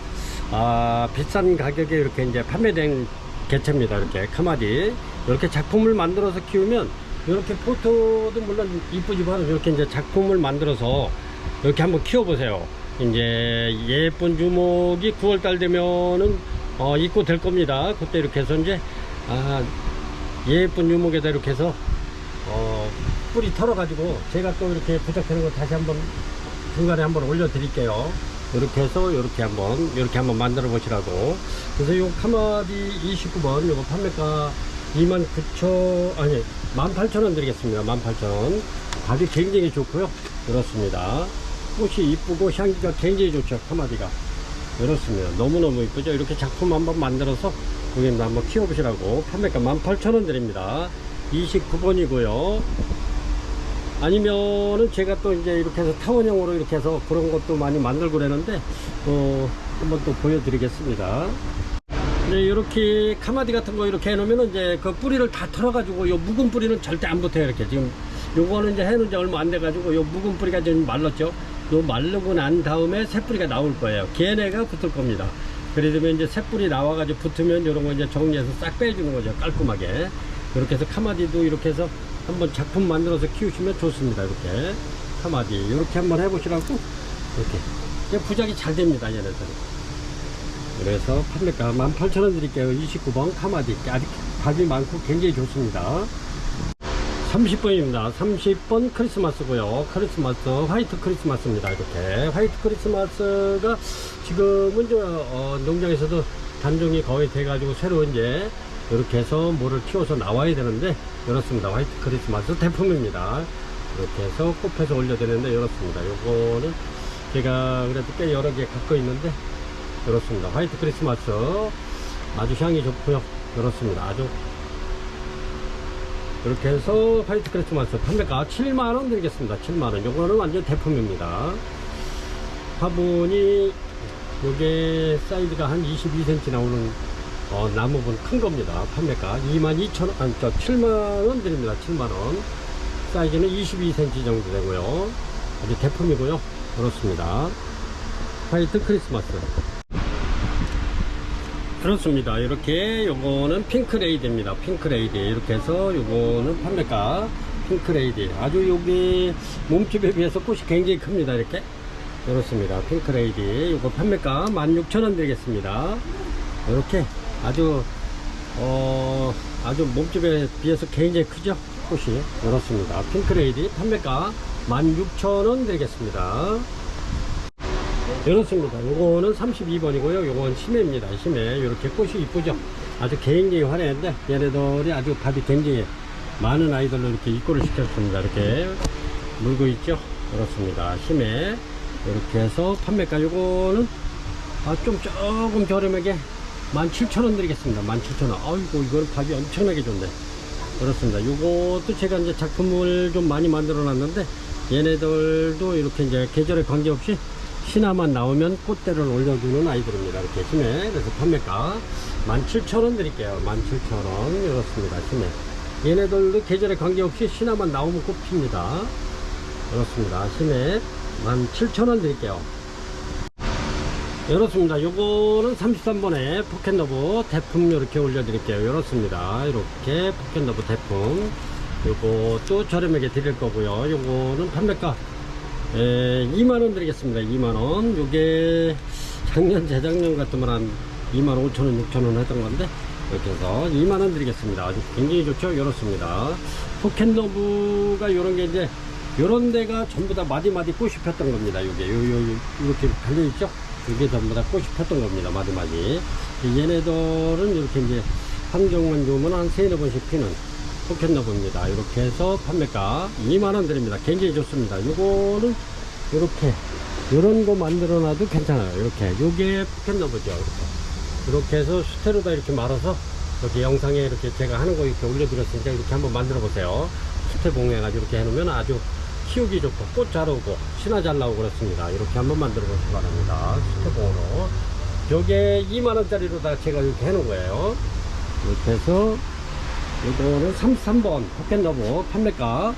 비싼 가격에 이렇게 이제 판매된 개체입니다. 이렇게 카마디 이렇게 작품을 만들어서 키우면 이렇게 포토도 물론 이쁘지만 이렇게 이제 작품을 만들어서 이렇게 한번 키워보세요. 이제 예쁜 주목이 9월달 되면은 입고 될 겁니다. 그때 이렇게 해서 이제 예쁜 유목에다 이렇게 해서 뿌리 털어 가지고 제가 또 이렇게 부착하는 거 다시 한번 중간에 한번 올려 드릴게요. 이렇게 해서 이렇게 한번 만들어 보시라고. 그래서 요 카마디 29번 요거 판매가 18,000원 드리겠습니다. 18,000원. 가격 굉장히 좋고요. 그렇습니다. 꽃이 이쁘고 향기가 굉장히 좋죠. 카마디가. 그렇습니다. 너무너무 이쁘죠. 이렇게 작품 한번 만들어서 고객님도 한번 키워보시라고. 판매가 18,000원 드립니다. 29번이고요. 아니면은 제가 또 이제 이렇게 해서 타원형으로 이렇게 해서 그런 것도 많이 만들고 그러는데 한번 또 보여드리겠습니다. 이제 이렇게 카마디 같은 거 이렇게 해놓으면 이제 그 뿌리를 다 털어가지고 요 묵은 뿌리는 절대 안 붙어요. 이렇게 지금 요거는 이제 해놓은 지 얼마 안 돼가지고 요 묵은 뿌리가 좀 말랐죠. 요 마르고 난 다음에 새 뿌리가 나올 거예요. 걔네가 붙을 겁니다. 그러면 이제 새 뿌리 나와가지고 붙으면 이런 거 이제 정리해서 싹 빼주는 거죠. 깔끔하게. 이렇게 해서 카마디도 이렇게 해서 한번 작품 만들어서 키우시면 좋습니다. 이렇게 카마디 이렇게 한번 해보시라고. 이렇게 부작이 잘 됩니다. 얘네들은. 그래서 판매가 18,000원 드릴게요. 29번 카마디 아직 밥이 많고 굉장히 좋습니다. 30번입니다. 30번 크리스마스고요. 크리스마스 화이트 크리스마스입니다. 이렇게 화이트 크리스마스가 지금은 농장에서도 단종이 거의 돼가지고 새로 이제 이렇게 해서 뭐를 키워서 나와야 되는데 이렇습니다. 화이트 크리스마스 대품입니다. 이렇게 해서 꽃에서 올려드리는데 이렇습니다. 요거는 제가 그래도 꽤 여러 개 갖고 있는데 이렇습니다. 화이트 크리스마스 아주 향이 좋고요. 이렇습니다. 아주 이렇게 해서 화이트 크리스마스 판매가 7만원 드리겠습니다. 7만원. 요거는 완전 대품입니다. 화분이 요게 사이즈가 한 22cm 나오는 나무분 큰 겁니다. 판매가 22,000원, 7만원 드립니다. 7만원. 사이즈는 22cm 정도 되고요. 아주 대품이고요. 그렇습니다. 화이트 크리스마스. 그렇습니다. 이렇게 요거는 핑크레이드입니다. 핑크레이드. 이렇게 해서 요거는 판매가 핑크레이드. 아주 요게 몸집에 비해서 꽃이 굉장히 큽니다. 이렇게. 그렇습니다. 핑크레이드. 요거 판매가 16,000원 드리겠습니다. 이렇게 아주 몸집에 비해서 굉장히 크죠. 꽃이. 그렇습니다. 핑크레이드 판매가 16,000원 드리겠습니다. 이렇습니다. 요거는 32번이고요. 요건 심해입니다. 심해. 이렇게 꽃이 이쁘죠. 아주 굉장히 화려한데 얘네들이 아주 밥이 굉장히 많은 아이들로 이렇게 입고를 시켰습니다. 이렇게 물고 있죠. 그렇습니다. 심해. 이렇게 해서 판매가 요거는 조금 저렴하게 17,000원 드리겠습니다. 17,000원. 아이고 이거는 밥이 엄청나게 좋네. 그렇습니다. 요것도 제가 이제 작품을 좀 많이 만들어 놨는데 얘네들도 이렇게 이제 계절에 관계없이 신화만 나오면 꽃대를 올려주는 아이들입니다. 이렇게 심해. 그래서 판매가 17,000원 드릴게요. 17,000원. 이렇습니다. 심해. 얘네들도 계절에 관계없이 신화만 나오면 꽃 핍니다. 그렇습니다. 심해. 17,000원 드릴게요. 이렇습니다. 요거는 33번에 포켓러브 대품 이렇게 올려드릴게요. 이렇습니다. 이렇게 포켓러브 대품. 요것도 저렴하게 드릴 거고요. 요거는 판매가 2만원 드리겠습니다. 2만원. 요게 작년 재작년 같으면 한 25,000원 6,000원 했던 건데 이렇게 해서 2만원 드리겠습니다. 아주 굉장히 좋죠. 이렇습니다. 포켓러브가 요런게 이제 요런 데가 전부 다 마디마디 꽃이 폈던 겁니다. 요게 이렇게 달려있죠. 이게 전부 다 꽃이 폈던 겁니다. 마디마디. 얘네들은 이렇게 이제 환경만 좋으면 한 3-4번씩 피는 포켓러브입니다. 이렇게 해서 판매가 2만원 드립니다. 굉장히 좋습니다. 요거는 이렇게 이런 거 만들어 놔도 괜찮아요. 이렇게 요게 포켓러버죠. 이렇게 해서 수태로다 이렇게 말아서 이렇게 영상에 이렇게 제가 하는 거 이렇게 올려드렸으니까 이렇게 한번 만들어 보세요. 수태 봉해가지고 이렇게 해놓으면 아주 키우기 좋고 꽃 잘 오고 신화 잘 나오고 그렇습니다. 이렇게 한번 만들어 보시기 바랍니다. 수태봉으로. 요게 2만원짜리로 다 제가 이렇게 해놓은 거예요. 이렇게 해서 요거는 33번 포켓러버 판매가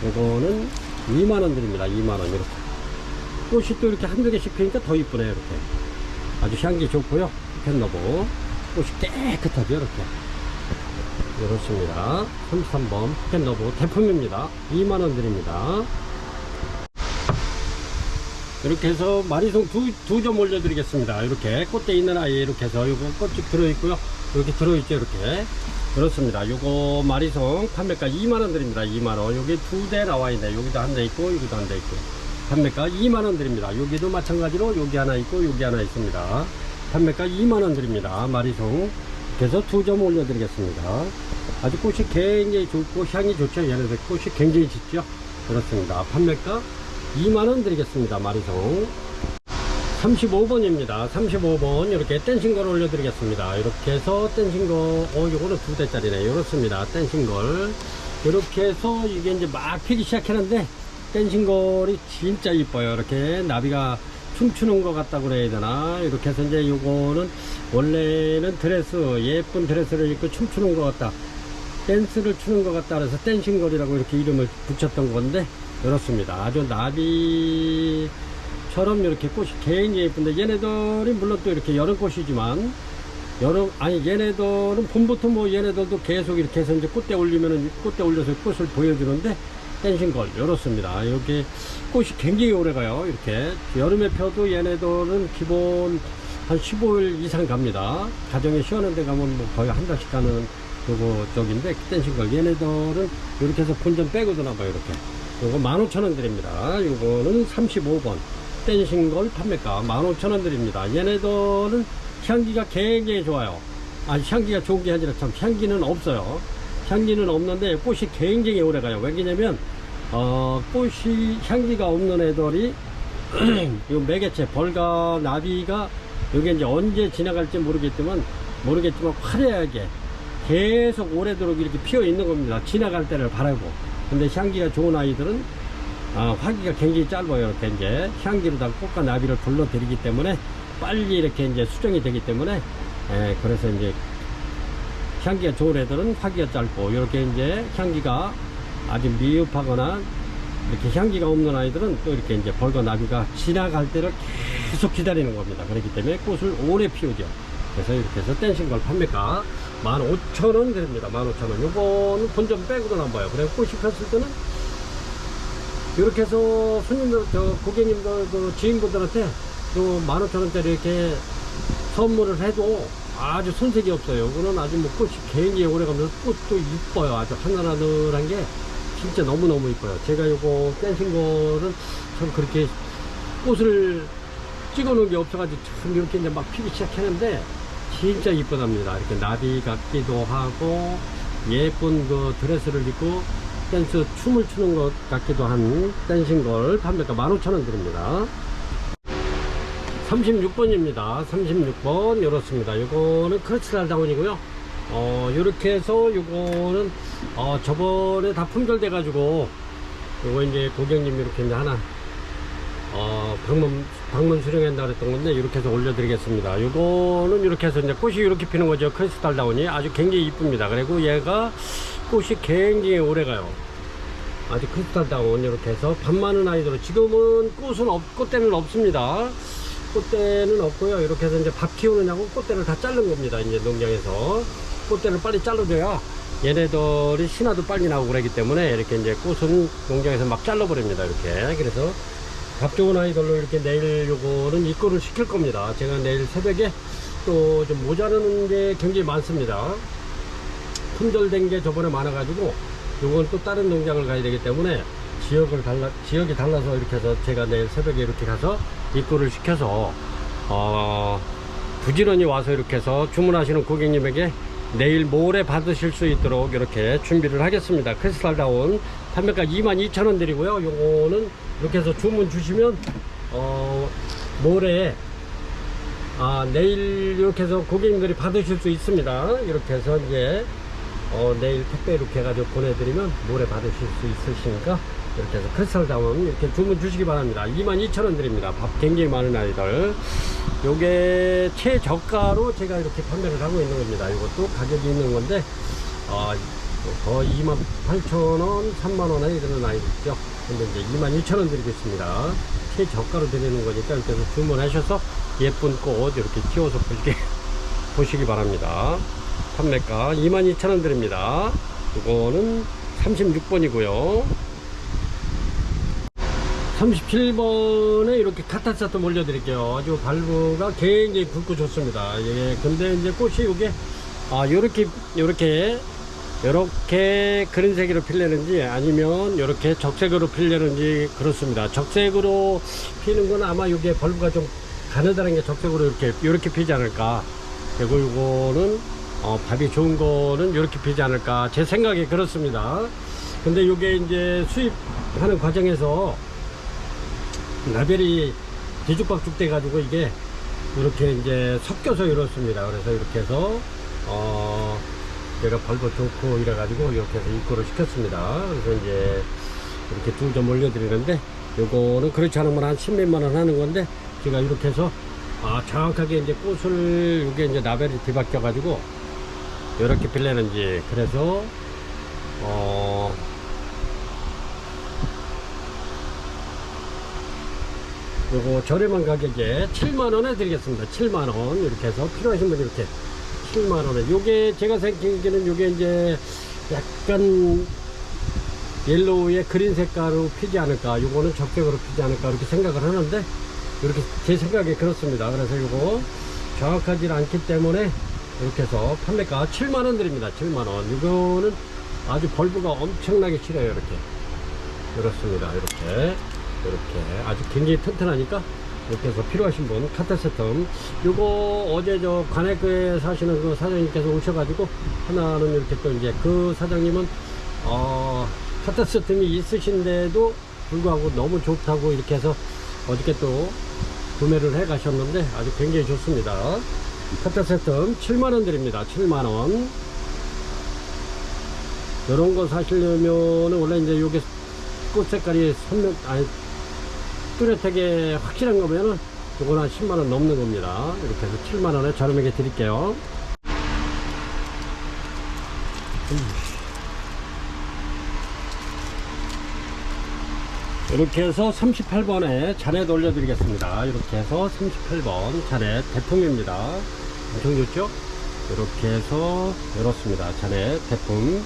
요거는 2만원 드립니다. 2만원. 이렇게 꽃이 또 이렇게 한두 개씩 피니까 더 이쁘네요. 이렇게 아주 향기 좋고요. 포켓러버 꽃이 깨끗하죠. 이렇게 이렇습니다. 33번 포켓러버 대품입니다. 2만원 드립니다. 이렇게 해서 마리송 두 점 올려드리겠습니다. 이렇게 꽃대 있는 아이 이렇게 해서 요거 꽃이 들어있고요. 이렇게 들어있죠. 이렇게 그렇습니다. 요거 마리송 판매가 2만원 드립니다. 2만원. 여기 두 대 나와있네. 여기도 한 대 있고 여기도 한 대 있고 판매가 2만원 드립니다. 여기도 마찬가지로 여기 하나 있고 여기 하나 있습니다. 판매가 2만원 드립니다. 마리송. 그래서 두 점 올려드리겠습니다. 아주 꽃이 굉장히 좋고 향이 좋죠. 얘네들 꽃이 굉장히 짙죠. 그렇습니다. 판매가 2만원 드리겠습니다. 마리송. 35번입니다. 35번 이렇게 댄싱걸 올려드리겠습니다. 이렇게 해서 댄싱걸 요거는 두 대짜리네. 이렇습니다. 댄싱걸 이렇게 해서 이게 이제 막 피기 시작했는데 댄싱걸이 진짜 이뻐요. 이렇게 나비가 춤추는 것 같다고 그래야 되나. 이렇게 해서 이제 요거는 원래는 드레스 예쁜 드레스를 입고 춤추는 것 같다, 댄스를 추는 것 같다 그래서 댄싱걸이라고 이렇게 이름을 붙였던 건데 이렇습니다. 아주 나비처럼 이렇게 꽃이 굉장히 예쁜데 얘네들이 물론 또 이렇게 여름꽃이지만 얘네들은 봄부터 뭐 얘네들도 계속 이렇게 해서 이제 꽃대 올리면은 꽃대 올려서 꽃을 보여주는데 댄싱걸 이렇습니다. 여기 꽃이 굉장히 오래 가요. 이렇게 여름에 펴도 얘네들은 기본 한 15일 이상 갑니다. 가정에 시원한 데 가면 뭐 거의 한 달씩 가는 요거 쪽인데 댄싱걸 얘네들은 이렇게 해서 본전 빼고 드나봐요. 이렇게 요거 15,000원 드립니다. 요거는 35번 댄싱걸 판매가 15,000원 드립니다. 얘네들은 향기가 굉장히 좋아요. 아니 향기가 좋은 게 아니라 참 향기는 없어요. 향기는 없는데 꽃이 굉장히 오래 가요. 왜냐면 꽃이 향기가 없는 애들이 요 매개체 벌과 나비가 여기 이제 언제 지나갈지 모르겠지만 화려하게 계속 오래도록 이렇게 피어 있는 겁니다. 지나갈 때를 바라고. 근데 향기가 좋은 아이들은 화기가 굉장히 짧아요. 이렇게 이제 향기로 다 꽃과 나비를 불러들이기 때문에 빨리 이렇게 이제 수정이 되기 때문에 그래서 이제 향기가 좋은 애들은 화기가 짧고 이렇게 이제 향기가 아주 미흡하거나 이렇게 향기가 없는 아이들은 또 이렇게 이제 벌과 나비가 지나갈 때를 계속 기다리는 겁니다. 그렇기 때문에 꽃을 오래 피우죠. 그래서 이렇게 해서 댄싱걸 판매가 15,000원 드립니다. 15,000원. 요거는 본점 빼고도 나와요. 그래 꽃이 폈을 때는 이렇게 해서 손님들, 고객님들, 지인분들한테 요 15,000원짜리 이렇게 선물을 해도 아주 손색이 없어요. 이거는 아주 뭐 꽃이 굉장히 오래 가면서 꽃도 이뻐요. 아주 하늘하늘한 게 진짜 너무너무 이뻐요. 제가 요거 댄싱걸은 참 그렇게 꽃을 찍어 놓은 게 없어가지고 참 이렇게 이제 막 피기 시작했는데 진짜 이쁘답니다. 이렇게 나비 같기도 하고 예쁜 그 드레스를 입고 댄스 춤을 추는 것 같기도 한 댄싱걸 판매가 15,000원 드립니다. 36번입니다. 36번 이렇습니다. 요거는 크리스탈 다운이고요. 요렇게 해서 요거는 저번에 다 품절돼 가지고 요거 이제 고객님이 이렇게 이제 하나 방문 수령한다 그랬던 건데 이렇게 해서 올려드리겠습니다. 요거는 이렇게 해서 이제 꽃이 이렇게 피는 거죠. 크리스탈 다운이 아주 굉장히 이쁩니다. 그리고 얘가 꽃이 굉장히 오래 가요. 아주 크리스탈 다운 이렇게 해서 밥 많은 아이들은 지금은 꽃대는 없습니다. 꽃대는 없고요. 이렇게 해서 이제 밥 키우느냐고 꽃대를 다 자른 겁니다. 이제 농장에서 꽃대를 빨리 잘라줘야 얘네들이 신화도 빨리 나오고 그러기 때문에 이렇게 이제 꽃은 농장에서 막 잘라버립니다. 이렇게. 그래서 밥 좋은 아이들로 이렇게 내일 요거는 입고를 시킬 겁니다. 제가 내일 새벽에 또 좀 모자르는 게 굉장히 많습니다. 품절된 게 저번에 많아가지고 요건 또 다른 농장을 가야 되기 때문에 지역이 달라서 이렇게 해서 제가 내일 새벽에 이렇게 가서 입고를 시켜서 부지런히 와서 이렇게 해서 주문하시는 고객님에게 내일 모레 받으실 수 있도록 이렇게 준비를 하겠습니다. 크리스탈 다운 판매가 22,000원 드리고요. 요거는 이렇게 해서 주문 주시면 모레 내일 이렇게 해서 고객님들이 받으실 수 있습니다. 이렇게 해서 이제 내일 택배 이렇게 해가지고 보내드리면 모레 받으실 수 있으시니까 이렇게 해서 크리스탈다운 이렇게 주문 주시기 바랍니다. 22,000원 드립니다. 밥 굉장히 많은 아이들. 요게 최저가로 제가 이렇게 판매를 하고 있는 겁니다. 이것도 가격이 있는 건데 거의 28,000원, 3만원에 이르는 아이들 있죠. 근데 이제 22,000원 드리겠습니다. 최저가로 드리는 거니까 이렇게 해서 주문하셔서 예쁜 꽃 이렇게 키워서 보시기 바랍니다. 판매가 22,000원 드립니다. 이거는 36번이고요 37번에 이렇게 카타사토 올려드릴게요. 아주 발부가 굉장히 굵고 좋습니다. 예, 근데 이제 꽃이 요게 요렇게 그린색으로 필래는지 아니면 요렇게 적색으로 필래는지 그렇습니다. 적색으로 피는 건 아마 요게 벌브가 좀 가느다란 게 적색으로 요렇게 피지 않을까. 그리고 요거는 밥이 좋은 거는 요렇게 피지 않을까. 제 생각이 그렇습니다. 근데 요게 이제 수입하는 과정에서 라벨이 뒤죽박죽 돼 가지고 이게 이렇게 이제 섞여서 이렇습니다. 그래서 이렇게 해서 제가 벌도 좋고 이래 가지고 이렇게 해서 입고를 시켰습니다. 그래서 이제 이렇게 2점 올려드리는데 요거는 그렇지 않으면 한 10몇만원 하는 건데 제가 이렇게 해서 정확하게 이제 꽃을 이게 이제 라벨이 뒤바뀌어 가지고 이렇게 필래는지 그래서 요거 저렴한 가격에 7만원에 드리겠습니다. 7만원 이렇게 해서 필요하신 분이 이렇게 7만원에 요게 제가 생각하기에는 요게 이제 약간 옐로우의 그린 색깔로 피지 않을까, 요거는 적색으로 피지 않을까 이렇게 생각을 하는데 이렇게 제 생각에 그렇습니다. 그래서 요거 정확하지 않기 때문에 이렇게 해서 판매가 7만원 드립니다. 7만원. 이거는 아주 벌브가 엄청나게 실해요. 이렇게 그렇습니다. 이렇게 아주 굉장히 튼튼하니까 이렇게 해서 필요하신 분 카타세텀 요거 어제 저 관악구에 사시는 그 사장님께서 오셔가지고 하나는 이렇게 또 이제 그 사장님은 카타세텀이 있으신데도 불구하고 너무 좋다고 이렇게 해서 어저께 또 구매를 해 가셨는데 아주 굉장히 좋습니다. 카타세텀 7만원 드립니다. 7만원. 이런 거 사시려면 원래 이제 요게 꽃 색깔이 뚜렷하게 확실한 거면은 요거는 한 10만원 넘는 겁니다. 이렇게 해서 7만원에 저렴하게 드릴게요. 이렇게 해서 38번에 자넷 올려드리겠습니다. 이렇게 해서 38번 자넷 대품입니다. 엄청 좋죠? 이렇게 해서 이렇습니다. 자넷 대품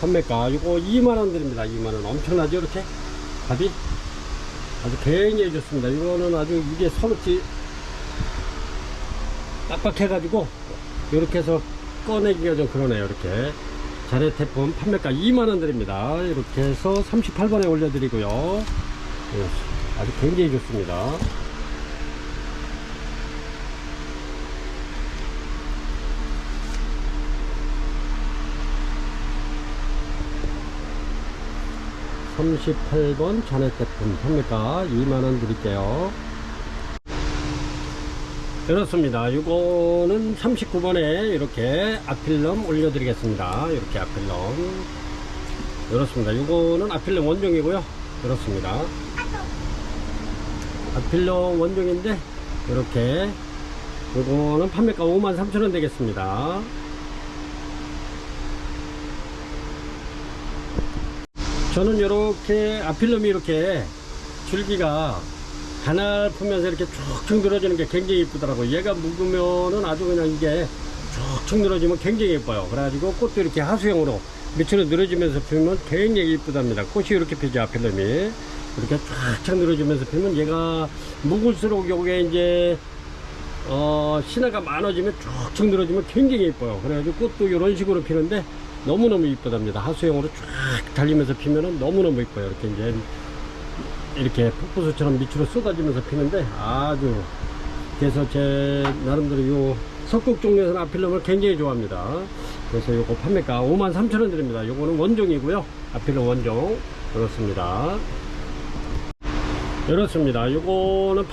판매가 이거 2만원 드립니다. 2만원 엄청나죠? 이렇게 밥이 아주 굉장히 좋습니다. 이거는 아주 이게 서럽지 빡빡해 가지고 이렇게 해서 꺼내기가 좀 그러네요. 이렇게 자넷 제품 판매가 2만원 드립니다. 이렇게 해서 38번에 올려드리고요. 아주 굉장히 좋습니다. (38번) 자넷 제품 판매가 2만원 드릴게요. 그렇습니다. 이거는 39번에 이렇게 아필럼 올려드리겠습니다. 이렇게 아필럼 그렇습니다. 이거는 아필럼 원종이고요. 그렇습니다. 아필럼 원종인데 이렇게 이거는 판매가 53,000원 되겠습니다. 저는 이렇게 아필럼이 이렇게 줄기가 가늘프면서 이렇게 쭉쭉 늘어지는 게 굉장히 이쁘더라고요. 얘가 묵으면은 아주 그냥 이게 쭉쭉 늘어지면 굉장히 예뻐요. 그래가지고 꽃도 이렇게 하수형으로 밑으로 늘어지면서 피우면 굉장히 이쁘답니다. 꽃이 이렇게 피죠. 아필럼이 이렇게 쫙쫙 늘어지면서 피우면 얘가 묵을수록 요게 이제 신화가 많아지면 쭉쭉 늘어지면 굉장히 예뻐요. 그래가지고 꽃도 이런 식으로 피는데 너무너무 이쁘답니다. 하수형으로 쫙 달리면서 피면은 너무너무 이뻐요. 이렇게 이제 이렇게 폭포수처럼 밑으로 쏟아지면서 피는데 아주, 그래서 제 나름대로 요 석국 종류에서는 아필럼을 굉장히 좋아합니다. 그래서 요거 판매가 53,000원 드립니다. 요거는 원종이고요. 아필럼 원종 그렇습니다. 이렇습니다. 요거는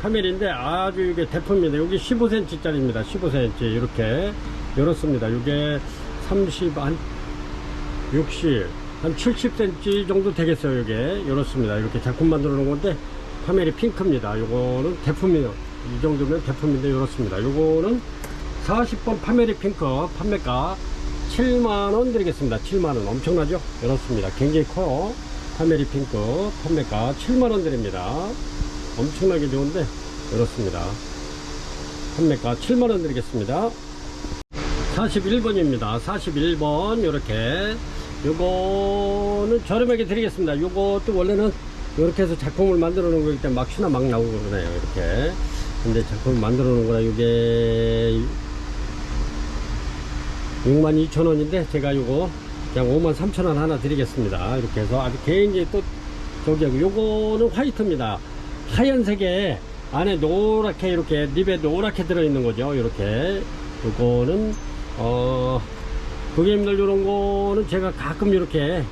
파메리인데 아주 이게 대품입니다. 여기 15cm 짜리입니다. 15cm 이렇게 이렇습니다. 이게 30, 한 60, 한 70cm 정도 되겠어요. 이게 이렇습니다. 이렇게 작품 만들어 놓은 건데 파메리 핑크입니다. 요거는 대품이에요. 이 정도면 대품인데 이렇습니다. 요거는 40번 파메리 핑크 판매가 7만원 드리겠습니다. 7만원 엄청나죠? 이렇습니다. 굉장히 커요. 파메리 핑크 판매가 7만원 드립니다. 엄청나게 좋은데 이렇습니다. 판매가 7만원 드리겠습니다. 41번입니다. 41번 이렇게 요거는 저렴하게 드리겠습니다. 요것도 원래는 이렇게 해서 작품을 만들어 놓은 거기 때문에 막 수나 막 나오고 그러네요. 이렇게 근데 작품을 만들어 놓은 거라 요게 62,000원인데 제가 요거 그냥 53,000원 하나 드리겠습니다. 이렇게 해서 아주 굉장히 또 저기 요거는 화이트입니다. 하얀색에 안에 노랗게 이렇게 립에 노랗게 들어있는 거죠. 이렇게 요거는 고객님들 요런 거는 제가 가끔 이렇게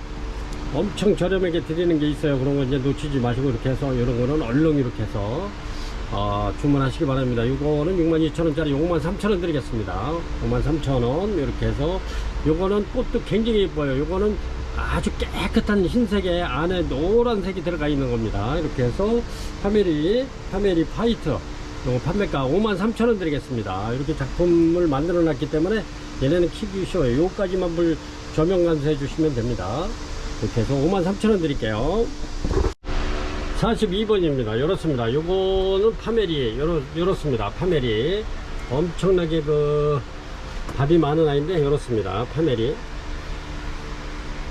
엄청 저렴하게 드리는 게 있어요. 그런 거 이제 놓치지 마시고 이렇게 해서 이런 거는 얼른 이렇게 해서 주문하시기 바랍니다. 이거는 62,000원짜리 53,000원 드리겠습니다. 53,000원 이렇게 해서 요거는 꽃도 굉장히 예뻐요. 요거는 아주 깨끗한 흰색에 안에 노란색이 들어가 있는 겁니다. 이렇게 해서 파메리 화이트 요거 판매가 53,000원 드리겠습니다. 이렇게 작품을 만들어 놨기 때문에 얘네는 키기 쉬워요. 요까지만 불 조명 간수해 주시면 됩니다. 이렇게 해서 53,000원 드릴게요. 42번입니다. 이렇습니다. 요거는 파메리, 이렇습니다. 파메리. 엄청나게 밥이 많은 아이인데, 이렇습니다. 파메리.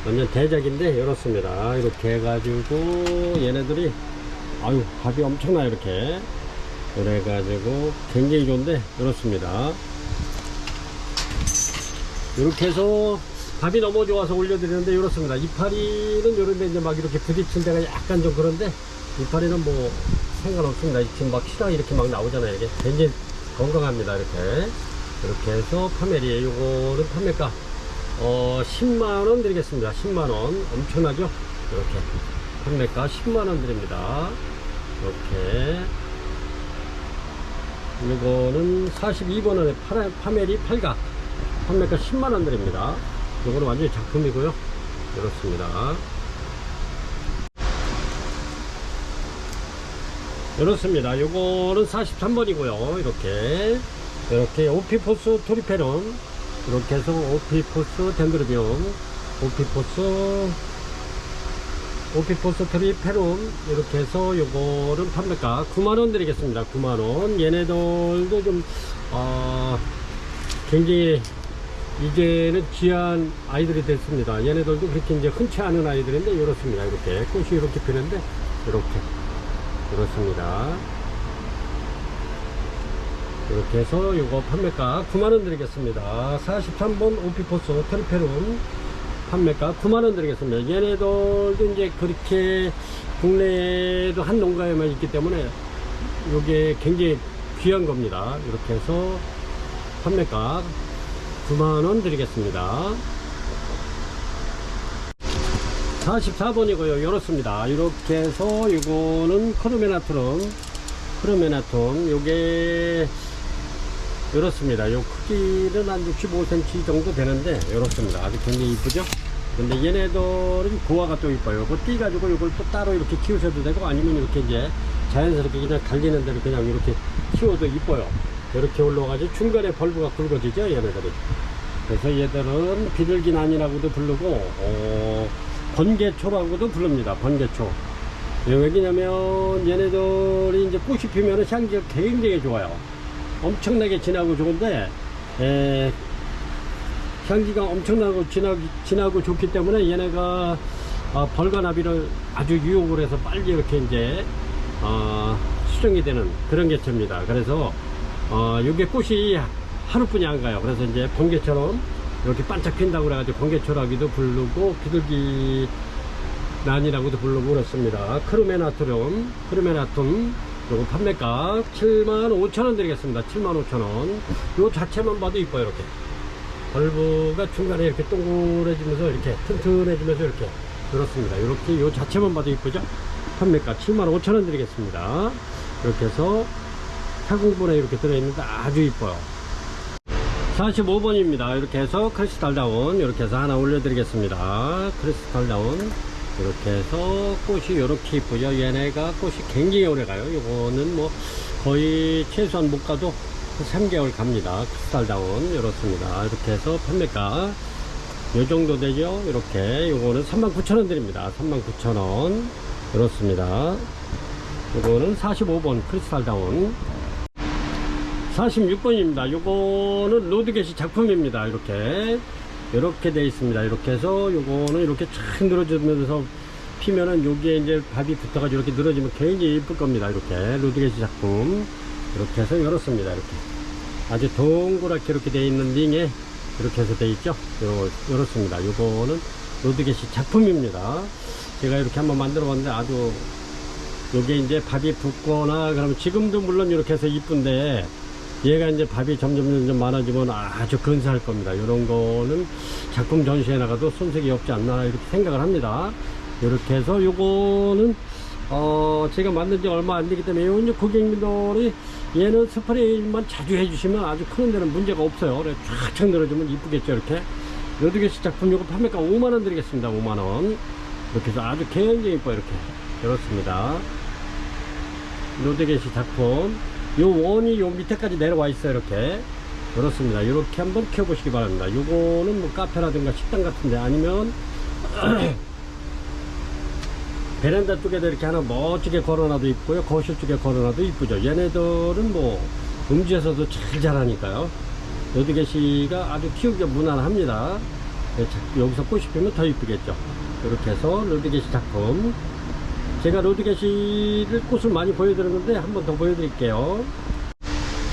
완전 대작인데, 이렇습니다. 이렇게 해가지고, 얘네들이, 아유, 밥이 엄청나요. 이렇게. 그래가지고, 굉장히 좋은데, 이렇습니다. 이렇게 해서, 밥이 너무 좋아서 올려드리는데 이렇습니다. 이파리는 요런데 이제 막 이렇게 부딪힌 데가 약간 좀 그런데 이파리는 뭐 상관없습니다. 지금 막 실황 이렇게 막 나오잖아요. 이게 굉장히 건강합니다. 이렇게 해서 파메리에 요거는 판매가 10만원 드리겠습니다. 10만원 엄청나죠? 이렇게 판매가 10만원 드립니다. 이렇게 요거는 42번원의 파메리 팔각 판매가 10만원 드립니다. 요거는 완전히 작품이고요. 이렇습니다. 이렇습니다. 요거는 43번이고요. 이렇게 오피포스 토리페론 이렇게 해서 오피포스 덴드로비움 오피포스 토리페론 이렇게 해서 요거는 판매가 9만원 드리겠습니다. 9만원. 얘네들도 좀 굉장히 이제는 귀한 아이들이 됐습니다. 얘네들도 그렇게 이제 흔치 않은 아이들인데 이렇습니다. 이렇게 꽃이 이렇게 피는데 이렇습니다. 이렇게 해서 요거 판매가 9만원 드리겠습니다. 43번 오피포스 트리페론 판매가 9만원 드리겠습니다. 얘네들도 이제 그렇게 국내에도 한 농가에만 있기 때문에 요게 굉장히 귀한 겁니다. 이렇게 해서 판매가 9만원 드리겠습니다. 44번이고요. 이렇습니다. 이렇게 해서 이거는 크로메나톤 요게 이렇습니다. 요 크기는 한 65cm 정도 되는데 이렇습니다. 아주 굉장히 이쁘죠? 근데 얘네들은 고화가 또 이뻐요. 그거 띄가지고 이걸 또 따로 이렇게 키우셔도 되고 아니면 이렇게 이제 자연스럽게 그냥 갈리는 대로 그냥 이렇게 키워도 이뻐요. 이렇게 올라가지고 중간에 벌브가 굵어지죠, 얘네들이. 그래서 얘들은 비둘기난이라고도 부르고, 번개초라고도 부릅니다, 번개초. 왜냐면 얘네들이 이제 꽃이 피면은 향기가 굉장히 좋아요. 엄청나게 진하고 좋은데, 향기가 엄청나고 진하고 좋기 때문에 얘네가 벌과 나비를 아주 유혹을 해서 빨리 이렇게 이제, 수정이 되는 그런 개체입니다. 그래서 요게 꽃이 하루뿐이 안 가요. 그래서 이제 번개처럼 이렇게 반짝 핀다고 그래가지고 번개초라기도 부르고 비둘기 난이라고도 부르고 그렇습니다. 크로메나톤 요거 판매가 75,000원 드리겠습니다. 75,000원. 요 자체만 봐도 이뻐요. 이렇게 벌브가 중간에 이렇게 동그래지면서 이렇게 튼튼해지면서 이렇게 그렇습니다. 이렇게 요 자체만 봐도 이쁘죠? 판매가 75,000원 드리겠습니다. 이렇게 해서 타공분에 이렇게 들어있는데 아주 이뻐요. 45번입니다. 이렇게 해서 크리스탈 다운 이렇게 해서 하나 올려드리겠습니다. 크리스탈 다운 이렇게 해서 꽃이 이렇게 이쁘죠. 얘네가 꽃이 굉장히 오래 가요. 이거는 뭐 거의 최소한 못 가도 3개월 갑니다. 크리스탈 다운 이렇습니다. 이렇게 해서 판매가 요 정도 되죠. 이렇게 요거는 39,000원 드립니다. 39,000원 이렇습니다. 요거는 45번 크리스탈 다운. 46번입니다. 요거는 로드게시 작품입니다. 이렇게 되어 있습니다. 이렇게 해서 요거는 이렇게 쫙 늘어지면서 피면은 여기에 이제 밥이 붙어가지고 이렇게 늘어지면 굉장히 이쁠 겁니다. 이렇게 로드게시 작품 이렇게 해서 이렇습니다. 이렇게 아주 동그랗게 이렇게 되어 있는 링에 이렇게 해서 되어 있죠. 이렇습니다. 요거는 로드게시 작품입니다. 제가 이렇게 한번 만들어 봤는데 아주 요게 이제 밥이 붙거나 그러면 지금도 물론 이렇게 해서 이쁜데 얘가 이제 밥이 점점 많아지면 아주 근사할 겁니다. 이런 거는 작품 전시에 나가도 손색이 없지 않나 이렇게 생각을 합니다. 이렇게 해서 요거는 제가 만든 지 얼마 안 되기 때문에 이제 고객님들이 얘는 스프레이만 자주 해주시면 아주 크는 데는 문제가 없어요. 그래 쫙쫙 늘어지면 이쁘겠죠. 이렇게 로드게시 작품 요거 판매가 5만원 드리겠습니다. 5만원. 이렇게 해서 아주 굉장히 이뻐요. 이렇습니다. 로드게시 작품 요 원이 요 밑에까지 내려와 있어요. 이렇습니다. 이렇게 한번 키워보시기 바랍니다. 요거는 뭐 카페라든가 식당 같은데 아니면 베란다 쪽에다 이렇게 하나 멋지게 걸어놔도 이쁘고요. 거실 쪽에 걸어놔도 이쁘죠. 얘네들은 뭐 음지에서도 잘 자라니까요. 로드게시가 아주 키우기가 무난합니다. 여기서 꽃이 피면 더 이쁘겠죠. 이렇게 해서 로드게시 작품, 제가 로드게시를 꽃을 많이 보여드렸는데 한 번 더 보여드릴게요.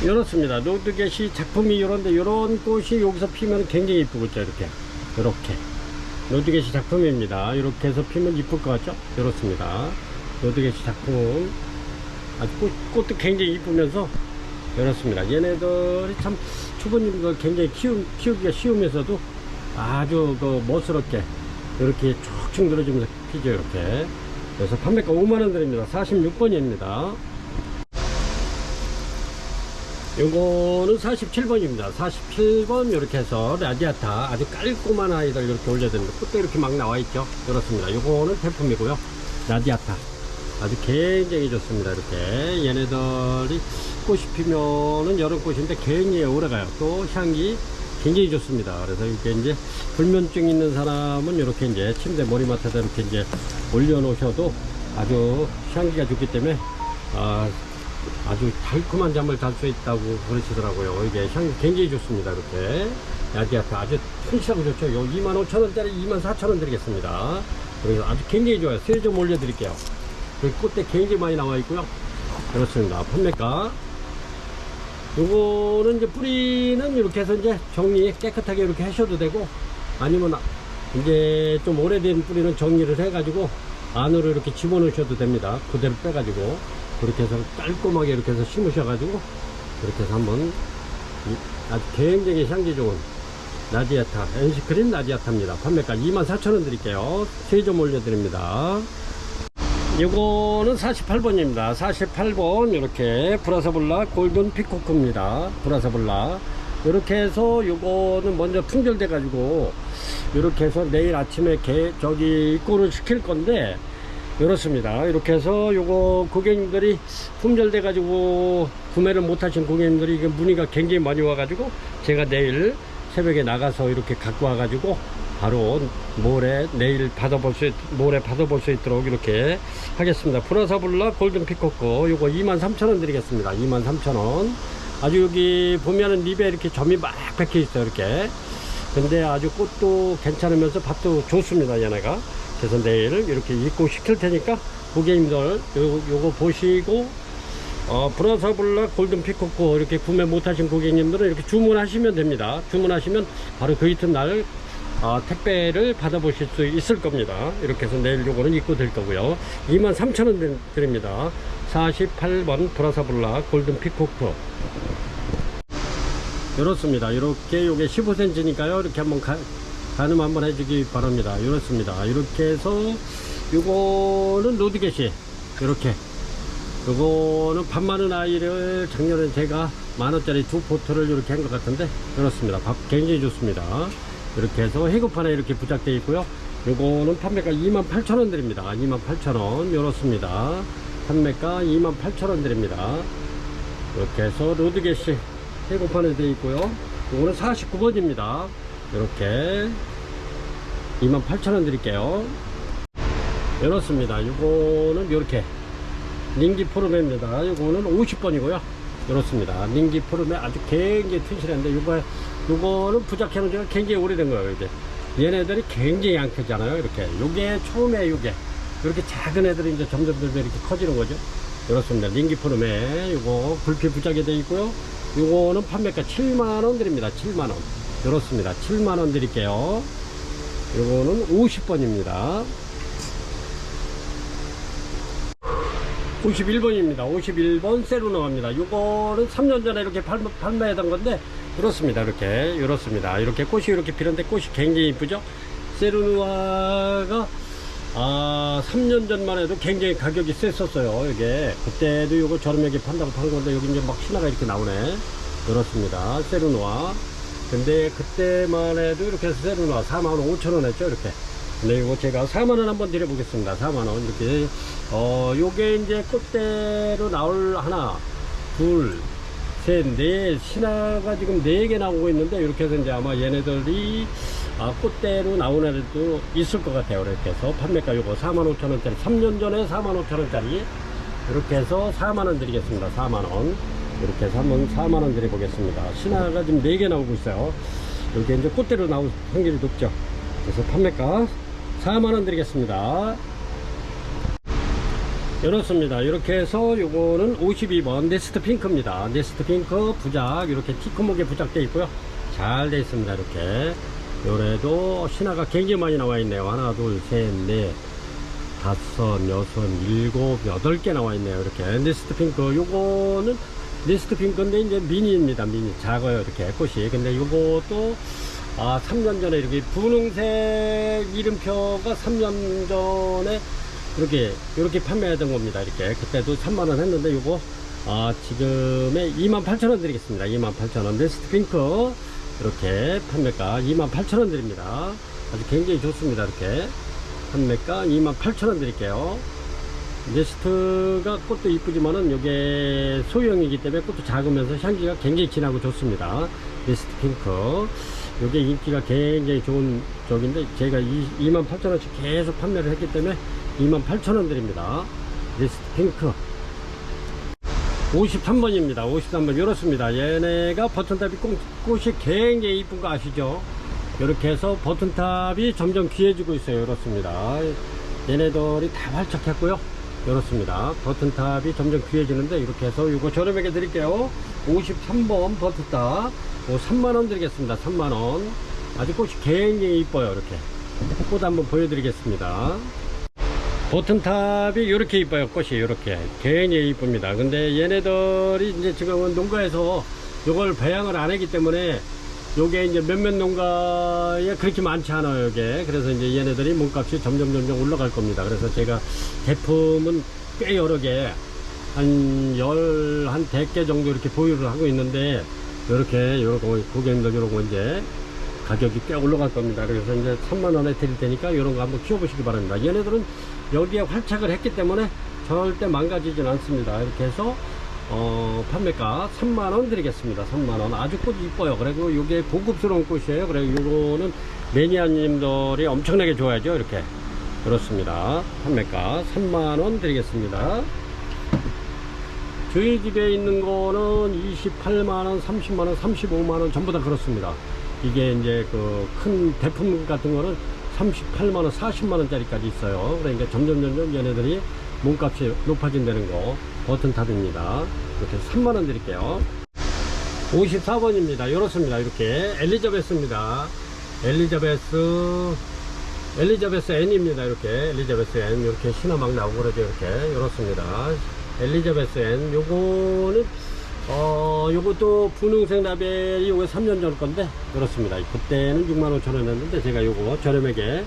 이렇습니다. 로드게시 작품이 이런데 이런 꽃이 여기서 피면 굉장히 이쁘겠죠. 이렇게 로드게시 작품입니다. 이렇게 해서 피면 이쁠 것 같죠? 이렇습니다. 로드게시 작품 아주 꽃도 굉장히 이쁘면서 이렇습니다. 얘네들이 참 초보님들 굉장히 키우기가 쉬우면서도 아주 멋스럽게 이렇게 쭉쭉 늘어지면서 피죠. 이렇게. 그래서 판매가 5만원 드립니다. 46번입니다. 요거는 47번입니다. 47번 이렇게 해서 라디아타 아주 깔끔한 아이들 이렇게 올려드립니다. 꽃도 이렇게 막 나와있죠. 그렇습니다. 요거는 제품이고요. 라디아타 아주 굉장히 좋습니다. 이렇게 얘네들이 꽃이 피면은 여름꽃인데 굉장히 오래가요. 또 향기 굉장히 좋습니다. 그래서 이렇게 이제 불면증 있는 사람은 이렇게 이제 침대 머리맡에다 이렇게 이제 올려놓으셔도 아주 향기가 좋기 때문에 아주 달콤한 잠을 잘 수 있다고 그러시더라고요. 이게 향이 굉장히 좋습니다. 이렇게 라디아타 아주 튼실하고 좋죠. 요 25,000원짜리 24,000원 드리겠습니다. 그래서 아주 굉장히 좋아요. 세 점 올려드릴게요. 꽃대 굉장히 많이 나와 있고요. 그렇습니다. 판매가 요거는 이제 뿌리는 이렇게 해서 이제 정리 깨끗하게 이렇게 하셔도 되고, 아니면 이제 좀 오래된 뿌리는 정리를 해가지고 안으로 이렇게 집어넣으셔도 됩니다. 그대로 빼가지고 그렇게 해서 깔끔하게 이렇게 해서 심으셔가지고 그렇게 해서 한번 아주 굉장히 향기 좋은 라디아타, 엔시크림 라디아타입니다. 판매가 24,000원 드릴게요. 3점 올려드립니다. 요거는 48번입니다. 48번 이렇게 브라사블라 골든 피코크입니다. 브라사블라 이렇게 해서 요거는 먼저 품절돼 가지고 이렇게 해서 내일 아침에 입고를 시킬 건데 이렇습니다. 이렇게 해서 요거 고객님들이 품절돼 가지고 구매를 못 하신 고객님들이 이게 문의가 굉장히 많이 와 가지고 제가 내일 새벽에 나가서 이렇게 갖고 와 가지고 바로 내일 받아볼 수 있도록 이렇게 하겠습니다. 브라사블라 골든 피코크 요거 23,000원 드리겠습니다. 23,000원. 아주 여기 보면은 립에 이렇게 점이 막 박혀 있어요. 이렇게. 근데 아주 꽃도 괜찮으면서 밥도 좋습니다. 얘네가. 그래서 내일 이렇게 입고 시킬 테니까 고객님들 요거 보시고 브라사블라 골든 피코크 이렇게 구매 못하신 고객님들은 이렇게 주문하시면 됩니다. 주문하시면 바로 그 이튿날 택배를 받아보실 수 있을 겁니다. 이렇게 해서 내일 요거는 입고 될 거고요. 23,000원 드립니다. 48번 브라사블라 골든 피코크 이렇습니다. 이렇게 요게 15cm니까요. 이렇게 한번 가늠 한번 해주기 바랍니다. 이렇습니다. 이렇게 해서 요거는 로드게시 이렇게. 요거는 밥 많은 아이를 작년에 제가 만원짜리 두 보트를 이렇게 한 것 같은데, 그렇습니다. 밥 굉장히 좋습니다. 이렇게 해서 해고판에 이렇게 부착되어 있고요. 요거는 판매가 28,000원 드립니다. 28,000원. 이렇습니다. 판매가 28,000원 드립니다. 이렇게 해서 로드게시 해고판에 되어 있고요. 요거는 49번입니다. 이렇게 28,000원 드릴게요. 이렇습니다. 요거는 이렇게 링기 포르메입니다. 요거는 50번이고요. 이렇습니다. 링기 포르메 아주 굉장히 튼실한데, 요거는 부착해 놓은 지가 굉장히 오래된 거예요. 이제 얘네들이 굉장히 양크잖아요. 이렇게 요게 처음에 요게 이렇게 작은 애들이 이제 점점 이렇게 커지는 거죠. 이렇습니다. 링기 포르메 요거 굴피 부착이 되어 있고요. 요거는 판매가 7만원 드립니다. 7만원. 이렇습니다. 7만원 드릴게요. 요거는 50번입니다. 51번입니다. 51번 세루노아입니다. 요거는 3년 전에 이렇게 판매했던 건데, 그렇습니다. 이렇습니다. 이렇게 꽃이 이렇게 피는데 꽃이 굉장히 이쁘죠? 세루노아가 3년 전만 해도 굉장히 가격이 셌었어요. 이게 그때도 요거 저렴하게 판다고 판 건데, 여기 이제 막 신화가 이렇게 나오네. 그렇습니다. 세루노아. 근데 그때만 해도 이렇게 해서 세루노아 45,000원 했죠. 이렇게. 근데 이거 제가 4만원 한번 드려보겠습니다. 4만원. 이렇게, 요게 이제 꽃대로 나올 하나, 둘, 셋, 넷, 신화가 지금 4개 나오고 있는데, 이렇게 해서 이제 아마 얘네들이, 꽃대로 나온 애들도 있을 것 같아요. 이렇게 해서 판매가 요거 45,000원짜리, 3년 전에 45,000원짜리, 이렇게 해서 4만원 드리겠습니다. 4만원. 이렇게 해서 한번 4만원 드려보겠습니다. 신화가 지금 4개 나오고 있어요. 이렇게 이제 꽃대로 나올 확률이 높죠. 그래서 판매가 4만원 드리겠습니다. 이렇습니다. 이렇게 해서 요거는 52번 네스트 핑크입니다. 네스트 핑크 부작 이렇게 티크목에 부착되어 있고요. 잘 되어 있습니다. 이렇게 요래도 신화가 굉장히 많이 나와 있네요. 하나, 둘, 셋, 넷, 다섯, 여섯, 일곱, 8개 나와 있네요. 이렇게 네스트 핑크. 요거는 네스트 핑크인데 이제 미니입니다. 미니 작아요. 이렇게 꽃이. 근데 요것도 3년 전에 이렇게 분홍색 이름표가 3년 전에 이렇게 판매하던 겁니다. 이렇게 그때도 3만원 했는데 요거 지금에 28,000원 드리겠습니다. 28,000원 네스트 핑크 이렇게 판매가 28,000원 드립니다. 아주 굉장히 좋습니다. 이렇게 판매가 28,000원 드릴게요. 네스트가 꽃도 이쁘지만은 요게 소형이기 때문에 꽃도 작으면서 향기가 굉장히 진하고 좋습니다. 네스트 핑크 요게 인기가 굉장히 좋은 쪽인데, 제가 28,000원씩 계속 판매를 했기 때문에 28,000원 드립니다. 네스트 핑크 53번입니다. 53번 이렇습니다. 얘네가 버튼탑이 꽃이 굉장히 이쁜 거 아시죠? 이렇게 해서 버튼탑이 점점 귀해지고 있어요. 이렇습니다. 얘네들이 다 활착했고요. 이렇습니다. 버튼탑이 점점 귀해지는데, 이렇게 해서 이거 저렴하게 드릴게요. 53번 버튼탑 3만원 드리겠습니다. 3만원. 아주 꽃이 굉장히 이뻐요. 이렇게 꽃 한번 보여드리겠습니다. 버튼탑이 이렇게 이뻐요. 꽃이 이렇게 굉장히 이쁩니다. 근데 얘네들이 이제 지금은 농가에서 이걸 배양을 안 하기 때문에 요게 이제 몇몇 농가에 그렇게 많지 않아요. 요게. 그래서 이제 얘네들이 몸값이 점점 올라갈 겁니다. 그래서 제가 제품은 꽤 여러 개, 한 100개 정도 이렇게 보유를 하고 있는데, 이렇게 요거 고객님들 요런 거 이제 가격이 꽤 올라갈 겁니다. 그래서 이제 3만원에 드릴 테니까 요런 거 한번 키워보시기 바랍니다. 얘네들은 여기에 활착을 했기 때문에 절대 망가지진 않습니다. 이렇게 해서 판매가 3만원 드리겠습니다. 3만원. 아주 꽃이 이뻐요. 그리고 요게 고급스러운 꽃이에요. 그리고 요거는 매니아님들이 엄청나게 좋아하죠. 이렇게. 그렇습니다. 판매가 3만원 드리겠습니다. 저희 집에 있는 거는 28만원, 30만원, 35만원 전부 다 그렇습니다. 이게 이제 그 큰 대품 같은 거는 38만원, 40만원짜리까지 있어요. 그러니까 점점 얘네들이 몸값이 높아진다는 거. 버튼탑입니다. 이렇게 3만원 드릴게요. 54번입니다. 이렇습니다. 이렇게 엘리자베스입니다. 엘리자베스 N입니다. 이렇게 엘리자베스 N 이렇게 신화 막 나오고 그러죠. 이렇게 이렇습니다. 엘리자베스 N 요거는 요것도 분홍색 라벨이 요거 3년 전 건데, 그렇습니다. 그때는 65,000원 했는데 제가 요거 저렴하게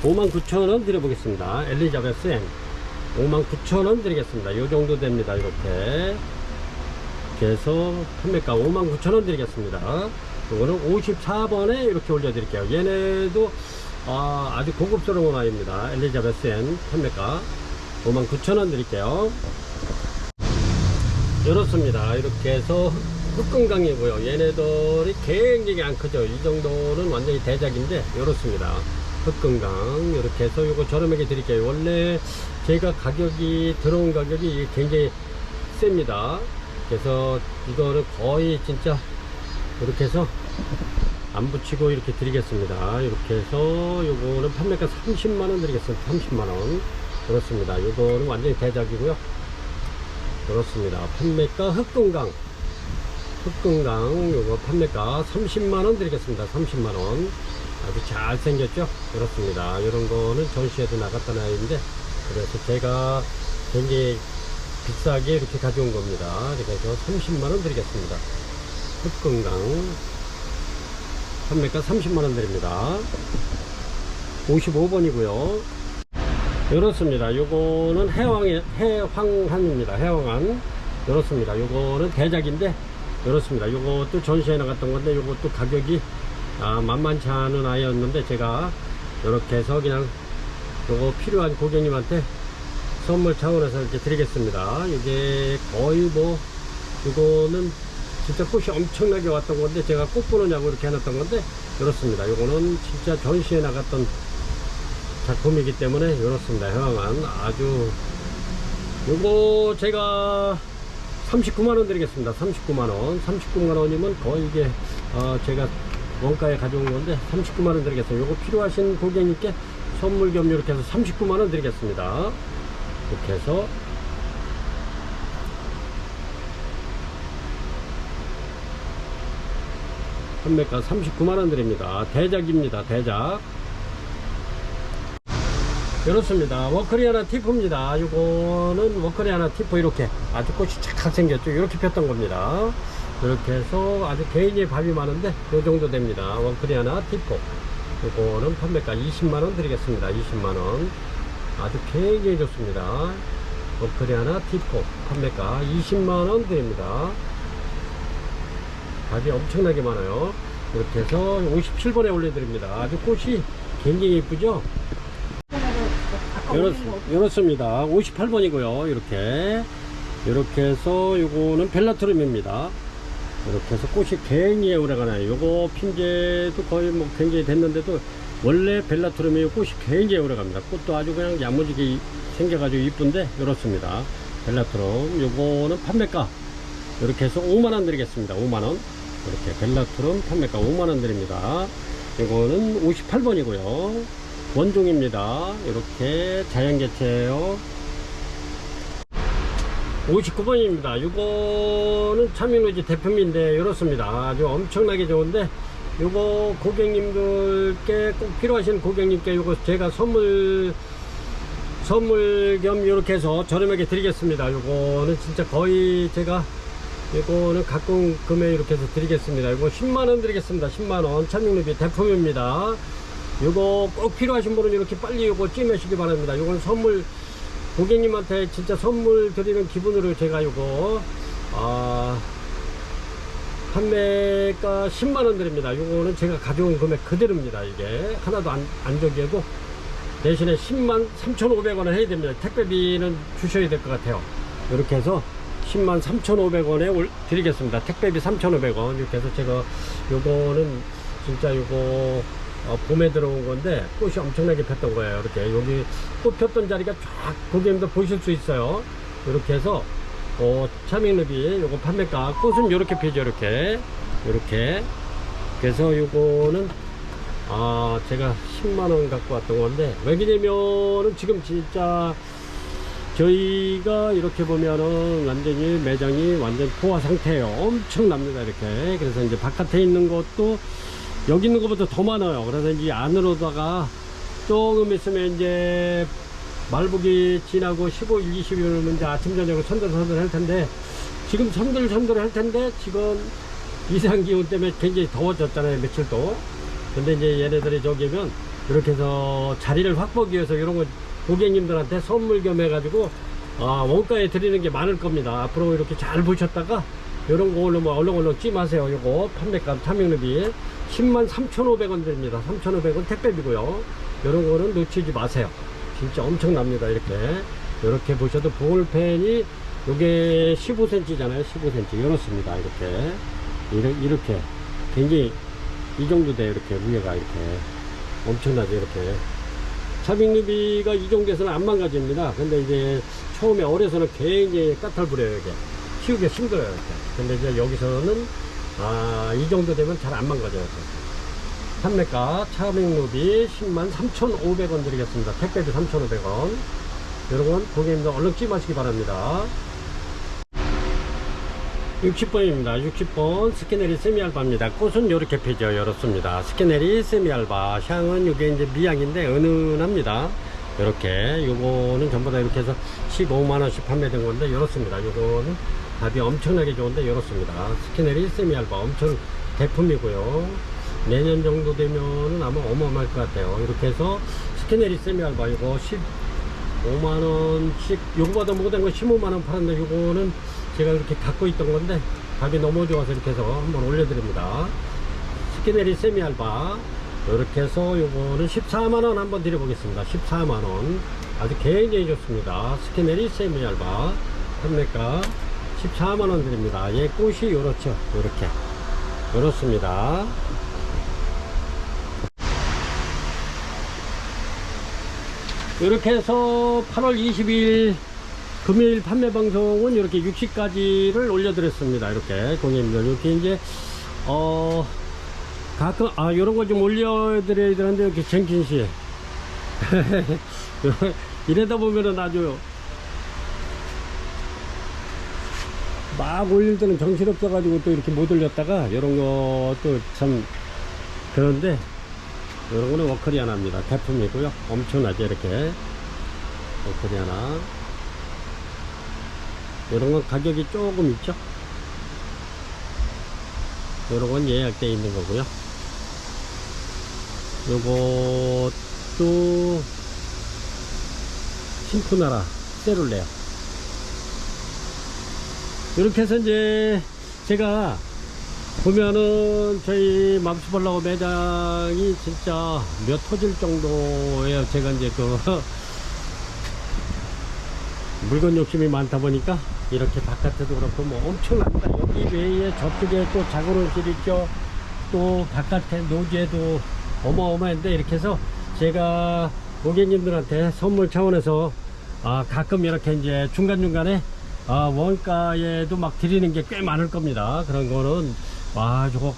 59,000원 드려보겠습니다. 엘리자베스 N 59,000원 드리겠습니다. 요 정도 됩니다. 이렇게 해서 판매가 59,000원 드리겠습니다. 이거는 54번에 이렇게 올려드릴게요. 얘네도 아주 고급스러운 아이입니다. 엘리자베스 N 판매가 59,000원 드릴게요. 이렇습니다. 이렇게 해서 흑금강이고요. 얘네들이 굉장히 안 크죠. 이 정도는 완전히 대작인데 이렇습니다. 흑금강 이렇게 해서 이거 저렴하게 드릴게요. 원래 제가 가격이 들어온 가격이 굉장히 셉니다. 그래서 이거는 거의 진짜 이렇게 해서 안 붙이고 이렇게 드리겠습니다. 이렇게 해서 요거는 판매가 30만원 드리겠습니다. 30만원. 그렇습니다. 요거는 완전히 대작이고요. 그렇습니다. 판매가 흑금강 요거 판매가 30만원 드리겠습니다. 30만원. 아주 잘생겼죠? 그렇습니다. 이런 거는 전시회도 나갔던 아이인데, 그래서 제가 굉장히 비싸게 이렇게 가져온 겁니다. 그래서 30만원 드리겠습니다. 흑금강 판매가 30만원 드립니다. 55번이고요 이렇습니다. 요거는 해황한입니다. 해황한. 이렇습니다. 요거는 대작인데 이렇습니다. 요것도 전시회 나갔던 건데 요것도 가격이 만만치 않은 아이였는데 제가 이렇게 해서 그냥 요거 필요한 고객님한테 선물 차원에서 이렇게 드리겠습니다. 이게 거의 뭐 이거는 진짜 꽃이 엄청나게 왔던 건데 제가 꽃 보느냐고 이렇게 해놨던 건데 이렇습니다. 요거는 진짜 전시회 나갔던 작품이기 때문에 이렇습니다. 해황한 아주 요거 제가 39만원 드리겠습니다. 39만원 39만원이면 거의 이게 제가 원가에 가져온 건데 39만원 드리겠습니다. 요거 필요하신 고객님께 선물 겸 이렇게 해서 39만원 드리겠습니다. 이렇게 해서 판매가 39만원 드립니다. 대작입니다. 대작. 이렇습니다. 워커리아나 티프입니다. 요거는 워커리아나 티프 이렇게 아주 꽃이 착착 생겼죠. 이렇게 폈던 겁니다. 이렇게 해서 아주 개인의 밥이 많은데 요 정도 됩니다. 워커리아나 티프. 요거는 판매가 20만원 드리겠습니다. 20만원. 아주 굉장히 좋습니다. 워커리아나 티프 판매가 20만원 드립니다. 밥이 엄청나게 많아요. 이렇게 해서 57번에 올려드립니다. 아주 꽃이 굉장히 예쁘죠? 이렇습니다. 58번이고요. 이렇게 해서 요거는 벨라트룸입니다. 이렇게 해서 꽃이 굉장히 오래가나요. 요거 핀제도 거의 뭐 굉장히 됐는데도 원래 벨라트룸이 꽃이 굉장히 오래갑니다. 꽃도 아주 그냥 야무지게 생겨가지고 이쁜데 이렇습니다. 벨라트룸 요거는 판매가 이렇게 해서 5만원 드리겠습니다. 5만원. 이렇게 벨라트룸 판매가 5만원 드립니다. 요거는 58번이고요 원종입니다. 이렇게 자연개체예요. 59번입니다. 이거는 차민우지 대표인데 이렇습니다. 아주 엄청나게 좋은데 요거 고객님들께 꼭 필요하신 고객님께 요거 제가 선물 겸 이렇게 해서 저렴하게 드리겠습니다. 요거는 진짜 거의 제가 이거는 가끔 금액 이렇게 해서 드리겠습니다. 이거 10만원 드리겠습니다. 10만원 차민우지 대표입니다. 요거 꼭 필요하신 분은 이렇게 빨리 요거 찜하시기 바랍니다. 요건 선물 고객님한테 진짜 선물 드리는 기분으로 제가 요거 판매가 10만원 드립니다. 요거는 제가 가져온 금액 그대로입니다. 이게 하나도 안 저기고 대신에 10만 3,500원을 해야 됩니다. 택배비는 주셔야 될 것 같아요. 이렇게 해서 10만 3,500원에 드리겠습니다. 택배비 3,500원. 이렇게 해서 제가 요거는 진짜 요거 봄에 들어온 건데 꽃이 엄청나게 폈던 거예요. 이렇게 여기 꽃 폈던 자리가 쫙 고객님들 보실 수 있어요. 이렇게 해서 차민읍이 요거 판매가 꽃은 요렇게 피죠. 이렇게 그래서 요거는 제가 10만원 갖고 왔던 건데 왜냐면은 지금 진짜 저희가 이렇게 보면은 완전히 매장이 완전 포화 상태예요. 엄청납니다. 이렇게. 그래서 이제 바깥에 있는 것도 여기 있는 것보다 더 많아요. 그래서 이제 안으로다가 조금 있으면 이제 말복이 지나고 15일, 20일은 이제 아침, 저녁을 선들 할 텐데 지금 선들 할 텐데 지금 이상기온 때문에 굉장히 더워졌잖아요. 며칠도. 근데 이제 얘네들이 저기면 이렇게 해서 자리를 확보하기 위해서 이런 거 고객님들한테 선물 겸 해가지고 원가에 드리는 게 많을 겁니다. 앞으로 이렇게 잘 보셨다가 이런 걸로 뭐 얼렁얼렁 찜하세요. 요거 판매가 차명루비 103,500원 드립니다. 3,500원 택배비고요. 이런 거는 놓치지 마세요. 진짜 엄청납니다. 이렇게 보셔도 볼펜이 요게 15cm잖아요. 15cm 이렇습니다. 이렇게 굉장히 이 정도 돼요. 이렇게 무게가 이렇게 엄청나죠. 이렇게 차명루비가 이 정도에서는 안 망가집니다. 근데 이제 처음에 어려서는 굉장히 까탈부려요. 이게 키우기가 힘들어요. 이렇게. 근데 이제 여기서는 이 정도 되면 잘 안 망가져요. 판매가 차명루비 103,500원 드리겠습니다. 택배비 3,500원. 여러분 고객님들 얼른 찜하시기 바랍니다. 60번입니다. 60번 스키네리 세미알바입니다. 꽃은 요렇게 피죠. 이렇습니다. 스키네리 세미알바. 향은 이게 이제 미향인데 은은합니다. 요렇게 요거는 전부 다 이렇게 해서 15만원씩 판매된 건데 이렇습니다. 요거는 답이 엄청나게 좋은데 이렇습니다. 스키네리 세미알바 엄청 대품이고요. 내년 정도 되면은 아마 어마어마할 것 같아요. 이렇게 해서 스키네리 세미알바 이거 15만원씩 요거보다 못된 거 15만원 팔았는데 요거는 제가 이렇게 갖고 있던 건데 답이 너무 좋아서 이렇게 해서 한번 올려드립니다. 스키네리 세미알바 이렇게 해서 요거는 14만원 한번 드려보겠습니다. 14만원 아주 굉장히 좋습니다. 스키네리 세미알바 판매가 14만원 드립니다. 얘 꽃이 요렇죠. 요렇게 요렇습니다. 이렇게 해서 8월 20일 금요일 판매 방송은 이렇게 60가지를 올려드렸습니다. 이렇게 고객님들 이렇게 이제 가끔 요런 거 좀 올려드려야 되는데 이렇게 정신시 이러다 보면은 아주 막 올릴 때는 정신없어 가지고 또 이렇게 못 올렸다가 이런 것도 참 그런데 이런 거는 워커리아나입니다. 대품이고요. 엄청나죠. 이렇게 워커리아나 이런 건 가격이 조금 있죠. 이런 건 예약되어 있는 거고요. 요것도 심푸나라 세룰레요. 이렇게 해서 이제 제가 보면은 저희 맘스벌라고 매장이 진짜 몇 터질 정도예요. 제가 이제 물건 욕심이 많다 보니까 이렇게 바깥에도 그렇고 뭐 엄청납니다. 여기 외에 저쪽에 또 작업실 있죠. 또 바깥에 노지에도 어마어마한데 이렇게 해서 제가 고객님들한테 선물 차원에서 가끔 이렇게 이제 중간중간에 원가에도 막 드리는 게 꽤 많을 겁니다. 그런 거는 저거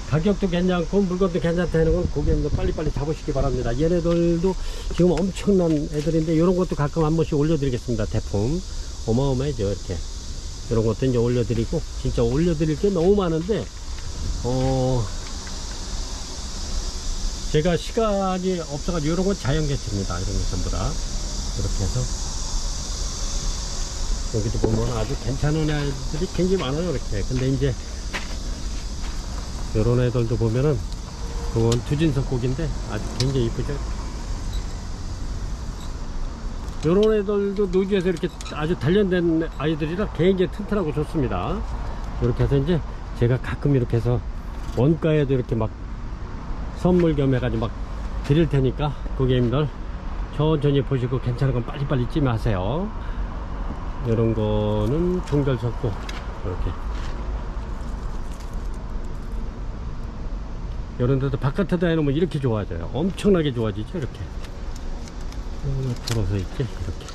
가격도 괜찮고 물건도 괜찮다 하는 건 고객님들 빨리빨리 잡으시기 바랍니다. 얘네들도 지금 엄청난 애들인데 이런 것도 가끔 한 번씩 올려드리겠습니다. 대품 어마어마하죠. 이렇게 이런 것도 이제 올려드리고 진짜 올려드릴 게 너무 많은데 제가 시간이 없어가지고 이런 건 자연개체입니다. 이런 거 전부 다 이렇게 해서 여기도 보면 아주 괜찮은 애들이 굉장히 많아요. 이렇게 근데 이제 요런 애들도 보면은 그건 투진석 곡인데 아주 굉장히 이쁘죠. 요런 애들도 노지에서 이렇게 아주 단련된 아이들이라 굉장히 튼튼하고 좋습니다. 이렇게 해서 이제 제가 가끔 이렇게 해서 원가에도 이렇게 막 선물 겸 해가지고 막 드릴 테니까 고객님들 천천히 보시고 괜찮은 건 빨리빨리 찜하세요. 이런 거는 종결석고 이렇게 이런 데도 바깥에다 해놓으면 이렇게 좋아져요. 엄청나게 좋아지죠. 이렇게 불어서 있지. 이렇게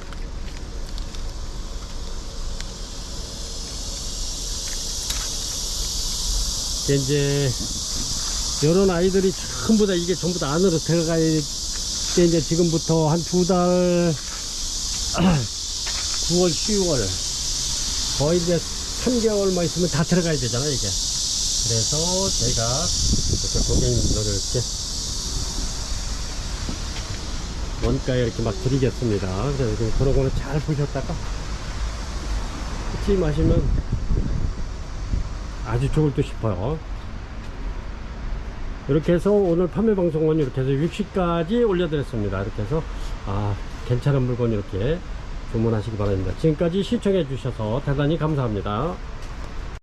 이제 이런 아이들이 전부 다 이게 전부 다 안으로 들어갈 때 이제 지금부터 한 2달 9월 10월 거의 이제 3개월만 있으면 다 들어가야 되잖아 이게. 그래서 제가 이렇게 고객님들을 이렇게 원가에 이렇게 막 드리겠습니다. 그래서 그런 거는 잘 보셨다가 찜하시면 아주 좋을 듯 싶어요. 이렇게 해서 오늘 판매 방송은 이렇게 해서 60까지 올려드렸습니다. 이렇게 해서 괜찮은 물건 이렇게 주문하시기 바랍니다. 지금까지 시청해 주셔서 대단히 감사합니다.